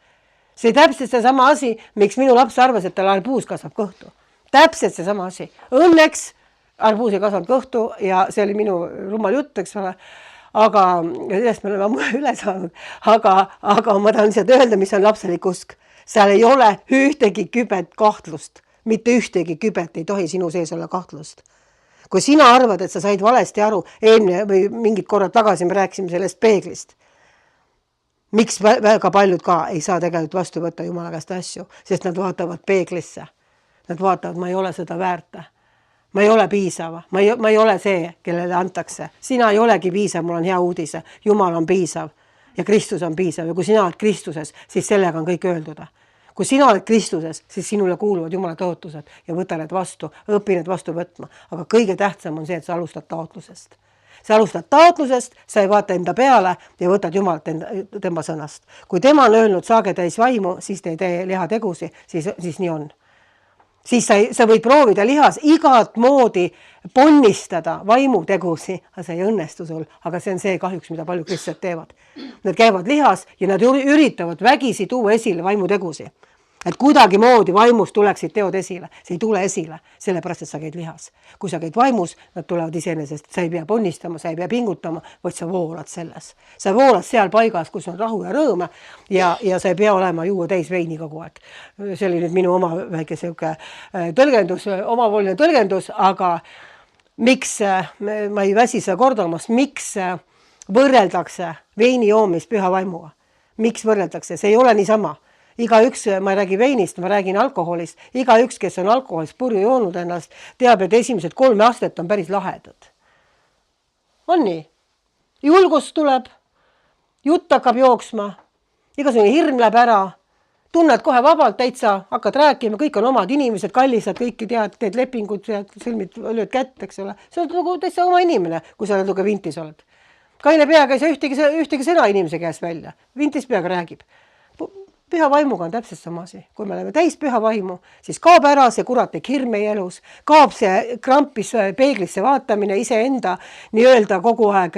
[SPEAKER 1] See täpselt see sama asi, miks minu laps arvas, et tal arbuus kasvab kõhtu. Täpselt see sama asi. Õnneks arbuus ei kasvanud kõhtu ja see oli minu rumal jutt, eks ole. Aga sellest me oleme üle saanud. Aga ma tahan lihtsalt öelda, mis on lapselik usk. Seal ei ole ühtegi kübet kahtlust. Mitte ühtegi kübet ei tohi sinu sees olla kahtlust. Kui sina arvad, et sa said valesti aru, eelmine või mingid korrad tagasi me rääkisime sellest peeglist. Miks väga paljud ka ei saa tegelikult vastu võtta Jumala käest asju, sest nad vaatavad peeglisse. Nad vaatavad, ma ei ole seda väärta. Ma ei ole piisav. Ma ei ole see, kellele antakse. Sina ei olegi piisav, mul on hea uudise. Jumal on piisav ja Kristus on piisav. Ja kui sina oled Kristuses, siis sellega on kõik öelduda. Kui sina oled Kristuses, siis sinule kuuluvad Jumala tõotused ja võta need vastu, õpi need vastu võtma. Aga kõige tähtsam on see, et sa alustad taotlusest. Sa alustad taotlusest, sa ei vaata enda peale ja võtad Jumalat tema sõnast. Kui tema on öelnud, saage täis vaimu, siis te ei tee liha tegusi, siis nii on. Siis sa võid proovida lihas igat moodi ponnistada vaimutegusi, aga see ei õnnestu sul, aga see on see kahjuks, mida palju kristlased teevad. Nad käivad lihas ja nad üritavad vägisi tuua esile vaimutegusi. Et kuidagi moodi vaimust tuleksid teod esile. See ei tule esile, sellepärast, et sa käid lihas. Kui sa käid vaimus, nad tulevad iseenesest. Sa ei pea ponnistama, sa ei pea pingutama, vaid sa voolad selles. Sa voolad seal paigas, kus on rahu ja rõõme ja sa ei pea olema juua täis veini kogu aeg. See oli nüüd minu oma väike tõlgendus, omavoline tõlgendus, aga miks, ma ei väsi seda kordamast, miks võrreldakse veini joomist püha vaimuga? Miks võrreldakse? See ei ole niisama. Igaüks, ma ei räägi veinist, ma räägin alkoholist. Igaüks, kes on alkoholist purju joonud ennast, teab, et esimesed 3 aastat on päris lahedad. On nii? Julgus tuleb, jutt hakkab jooksma, igasugune hirm läheb ära, tunned kohe vabalt täitsa, hakkad rääkima, kõik on omad inimesed, kallisad, kõiki teed lepingud, sõlmid, lööd kätt, eks ole. See on nagu täitsa oma inimene, kui sa natuke vintis oled. Kaine peaga ei saa ühtegi sõna inimese käest välja. Vintis peaga räägib. Püha vaimuga on täpselt sama asi. Kui me oleme täis püha vaimu, siis kaob ära see kuratlik hirm meie elus, kaob see krampis peeglisse vaatamine, iseenda nii-öelda kogu aeg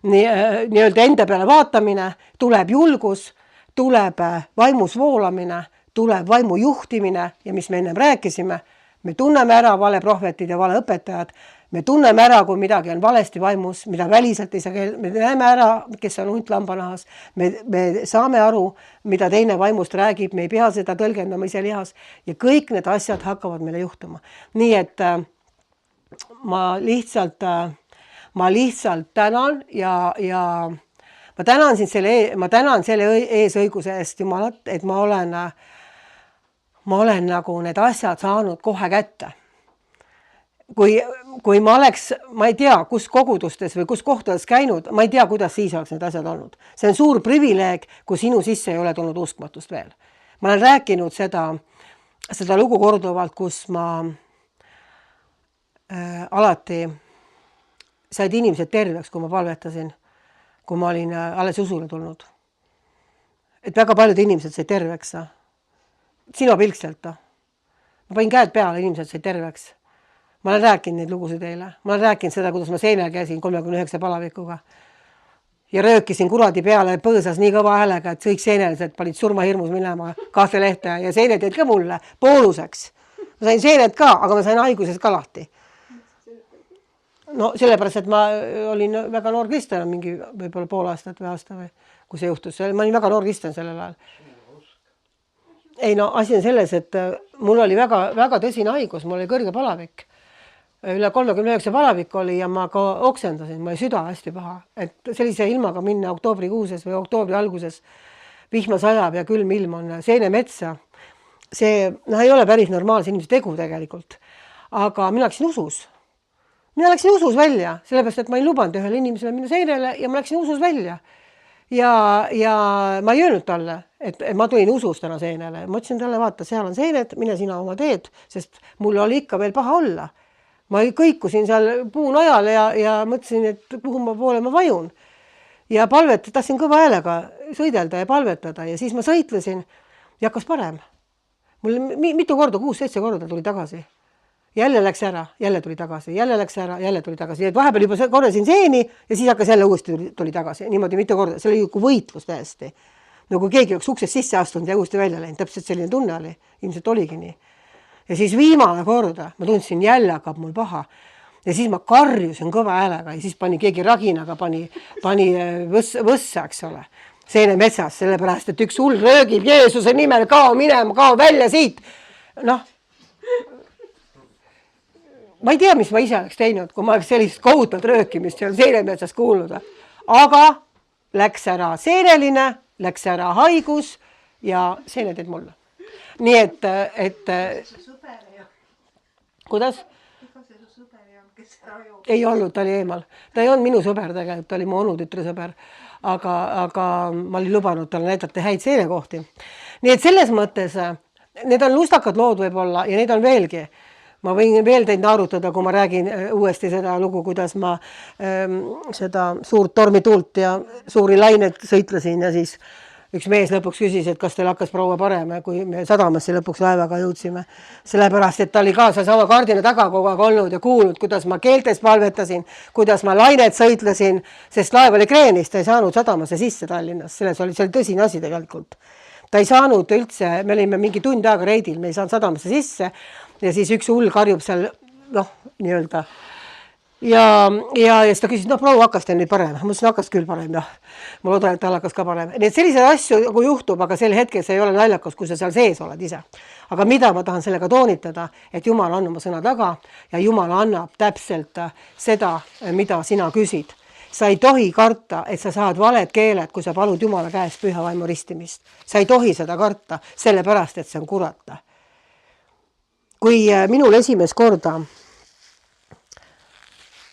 [SPEAKER 1] nii-öelda enda peale vaatamine, tuleb julgus, tuleb vaimus voolamine, tuleb vaimu juhtimine ja mis me ennem rääkisime, me tunneme ära vale prohvetid ja vale õpetajad, me tunneme ära, kui midagi on valesti vaimus, mida väliselt ei saa, me näeme ära, kes on hunt lambanahas, me saame aru, mida teine vaimust räägib, me ei pea seda tõlgendama ise lihas ja kõik need asjad hakkavad meile juhtuma. Nii et ma lihtsalt tänan ja ma tänan selle eesõiguse eest Jumalat, et ma olen nagu need asjad saanud kohe kätte. Kui ma oleks, ma ei tea, kus kogudustes või kus kohtades käinud, ma ei tea, kuidas siis oleks need asjad olnud. See on suur privileeg, kui sinu sisse ei ole tulnud uskmatust veel. Ma olen rääkinud seda lugu korduvalt, kus ma alati said inimesed terveks, kui ma palvetasin, kui ma olin alles usule tulnud. Et väga paljud inimesed said terveks. Silmapilkselt. Ma panin käed peale, inimesed said terveks. Ma olen rääkinud neid lugusid teile. Ma olen rääkinud seda, kuidas ma seenel käisin 39 palavikuga. Ja röökisin kuradi peale põõsas nii kõva häälega, et kõik seenelised panid surmahirmus minema 2 lehte ja seened jäid ka mulle pooluseks. Ma sain seened ka, aga ma sain haigusest ka lahti. No sellepärast, et ma olin väga noor kristjan, mingi võib-olla pool aastat või aasta või kui see juhtus. Ma olin väga noor kristjan sellel ajal. ei no asi on selles, et mul oli väga tõsine haigus, mul oli kõrge palavik. Üle 39 palavik oli ja ma ka oksendasin, ma oli süda hästi paha. Et sellise ilmaga minna oktoobrikuuses või oktoobri alguses vihma sajab ja külm ilm on seenemetsa. See ei ole päris normaalse inimese tegu tegelikult. Aga mina läksin usus. Mina läksin usus välja, sellepärast, et ma ei lubanud ühele inimesele minna seenele ja ma läksin usus välja. Ja ma ei öelnud talle, et ma tulin usus täna seenele. Ma ütlesin talle, vaata, seal on seened, mine sina oma teed, sest mul oli ikka veel paha olla. Ma kõikusin seal puun ajal ja mõtlesin, et kuhu poole ma vajun. Ja tahtsin kõva häälega sõidelda ja palvetada ja siis ma sõitlesin ja hakkas parem. Mul mitu korda, 6-7 korda tuli tagasi. Jälle läks ära, jälle tuli tagasi, jälle läks ära, jälle tuli tagasi. Vahepeal juba korrasin seeni ja siis hakkas jälle uuesti tuli tagasi. Niimoodi mitu korda. See oli võitlus täiesti. Nagu keegi oleks uksest sisse astunud ja uuesti välja läinud. Täpselt selline tunne oli. Ilmselt oligi nii. Ja siis viimane korda ma tundsin, jälle hakkab mul paha. Ja siis ma karjusin kõva häälega ja siis pani keegi raginaga, pani võssa, eks ole. Seene metsas, sellepärast, et üks hull röögib Jeesuse nimel, kao minema, kao välja siit. Noh, ma ei tea, mis ma ise oleks teinud, kui ma oleks sellist kohutalt röökimist seal seenemetsas kuulnud. Aga läks ära seeneline, läks ära haigus ja seene teed mulle. Nii et kuidas? Ei olnud, ta oli eemal. Ta ei olnud minu sõber tegelikult, ta oli mu onutütre sõber. Aga ma olin lubanud talle näidata häid seenekohti. Nii et selles mõttes, need on lustakad lood võib-olla ja neid on veelgi. Ma võin veel teid naarutada, kui ma räägin uuesti seda lugu, kuidas ma seda suurt tormituult ja suuri laineid sõitlesin ja siis üks mees lõpuks küsis, et kas teil hakkas proua parem, kui me sadamasse lõpuks laevaga jõudsime. Sellepärast, et ta oli ka sama kardina taga kogu aeg olnud ja kuulnud, kuidas ma keeltes palvetasin, kuidas ma laineid sõitlesin, sest laev oli kreenis, ta ei saanud sadamasse sisse Tallinnas. See oli tõsine asi tegelikult. Ta ei saanud üldse, me olime mingi tund aega reidil, me ei saanud sadamasse sisse ja siis üks hull karjub seal, nii-öelda. Ja siis ta küsis, proua, hakkas teil nüüd parem. Ma mõtlesin, hakkas küll parem, jah. Ma loodan, et tal hakkas ka parem. Nii et selliseid asju nagu juhtub, aga sel hetkel see ei ole naljakas, kui sa seal sees oled ise. Aga mida ma tahan sellega toonitada, et Jumal on oma sõna taga ja Jumal annab täpselt seda, mida sina küsid. Sa ei tohi karta, et sa saad valed keeled, kui sa palud Jumala käest püha vaimu ristimist. Sa ei tohi seda karta, sellepärast, et see on kurata. Kui minul esimest korda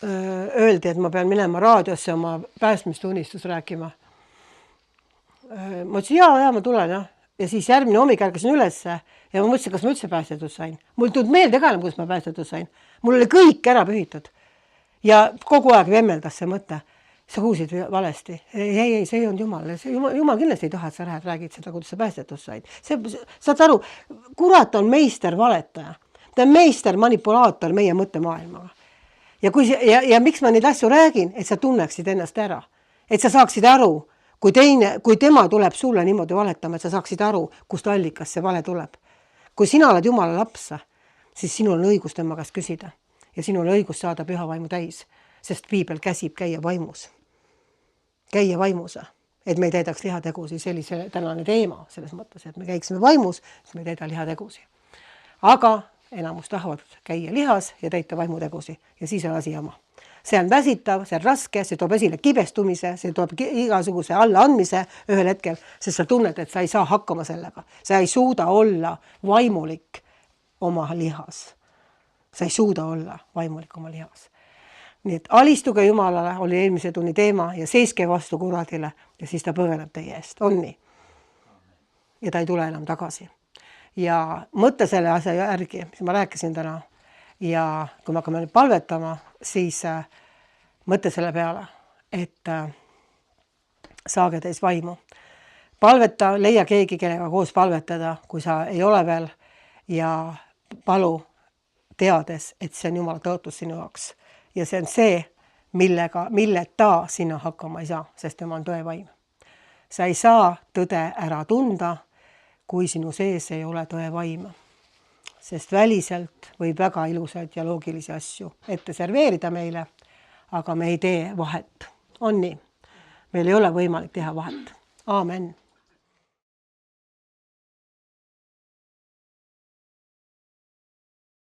[SPEAKER 1] öeldi, et ma pean minema raadiosse oma päästmistunnistust rääkima. Ma ütlesin, jaa, ma tulen. Ja siis järgmine hommik ärkasin ülesse ja ma mõtlesin, kas ma üldse päästetud sain. Mul tulnud meelde ka enam, kuidas ma päästetud sain. Mul oli kõik ära pühitud. Ja kogu aeg vemmeldas see mõte. Sa kuulsid valesti. Ei, see ei olnud Jumal. Jumal kindlasti ei taha, et sa räägid seda, kuidas sa päästetud said. Saad aru, kurat on meister valetaja. Ta on meister manipulaator meie mõttemaailmaga. Ja miks ma neid asju räägin, et sa tunneksid ennast ära. Et sa saaksid aru, kui tema tuleb sulle niimoodi valetama, et sa saaksid aru, kust allikas see vale tuleb. Kui sina oled Jumala lapsa, siis sinul on õigus tema käest küsida. Ja sinul on õigus saada püha vaimu täis, sest piibel käsib käia vaimus. Käia vaimus, et me ei täidaks lihategusi, sellise tänane teema selles mõttes, et me käiksime vaimus, siis me ei täida lihategusi. Aga enamus tahavad käia lihas ja täita vaimutegusi ja siis on asi jama. See on väsitav, see on raske, see toob esile kibestumise, see toob igasuguse allaandmise ühel hetkel, sest sa tunned, et sa ei saa hakkama sellega. Sa ei suuda olla vaimulik oma lihas. Sa ei suuda olla vaimulik oma lihas. Nii et alistuge Jumalale, oli eelmise tunni teema ja seiske vastu kuradile ja siis ta põgeneb teie eest. On nii. Ja ta ei tule enam tagasi. Ja mõtle selle asja järgi, mis ma rääkisin täna. Ja kui me hakkame palvetama, siis mõtle selle peale, et saage teis vaimu. Palveta, leia keegi, kellega koos palvetada, kui sa ei ole veel ja palu teades, et see on Jumala tõotus sinu jaoks. Ja see on see, milleta sina hakkama ei saa, sest tema on tõe vaim. Sa ei saa tõde ära tunda, kui sinu sees ei ole tõe vaim. Sest väliselt võib väga ilusaid ja loogilisi asju ette serveerida meile, aga me ei tee vahet. On nii. Meil ei ole võimalik teha vahet. Aamen.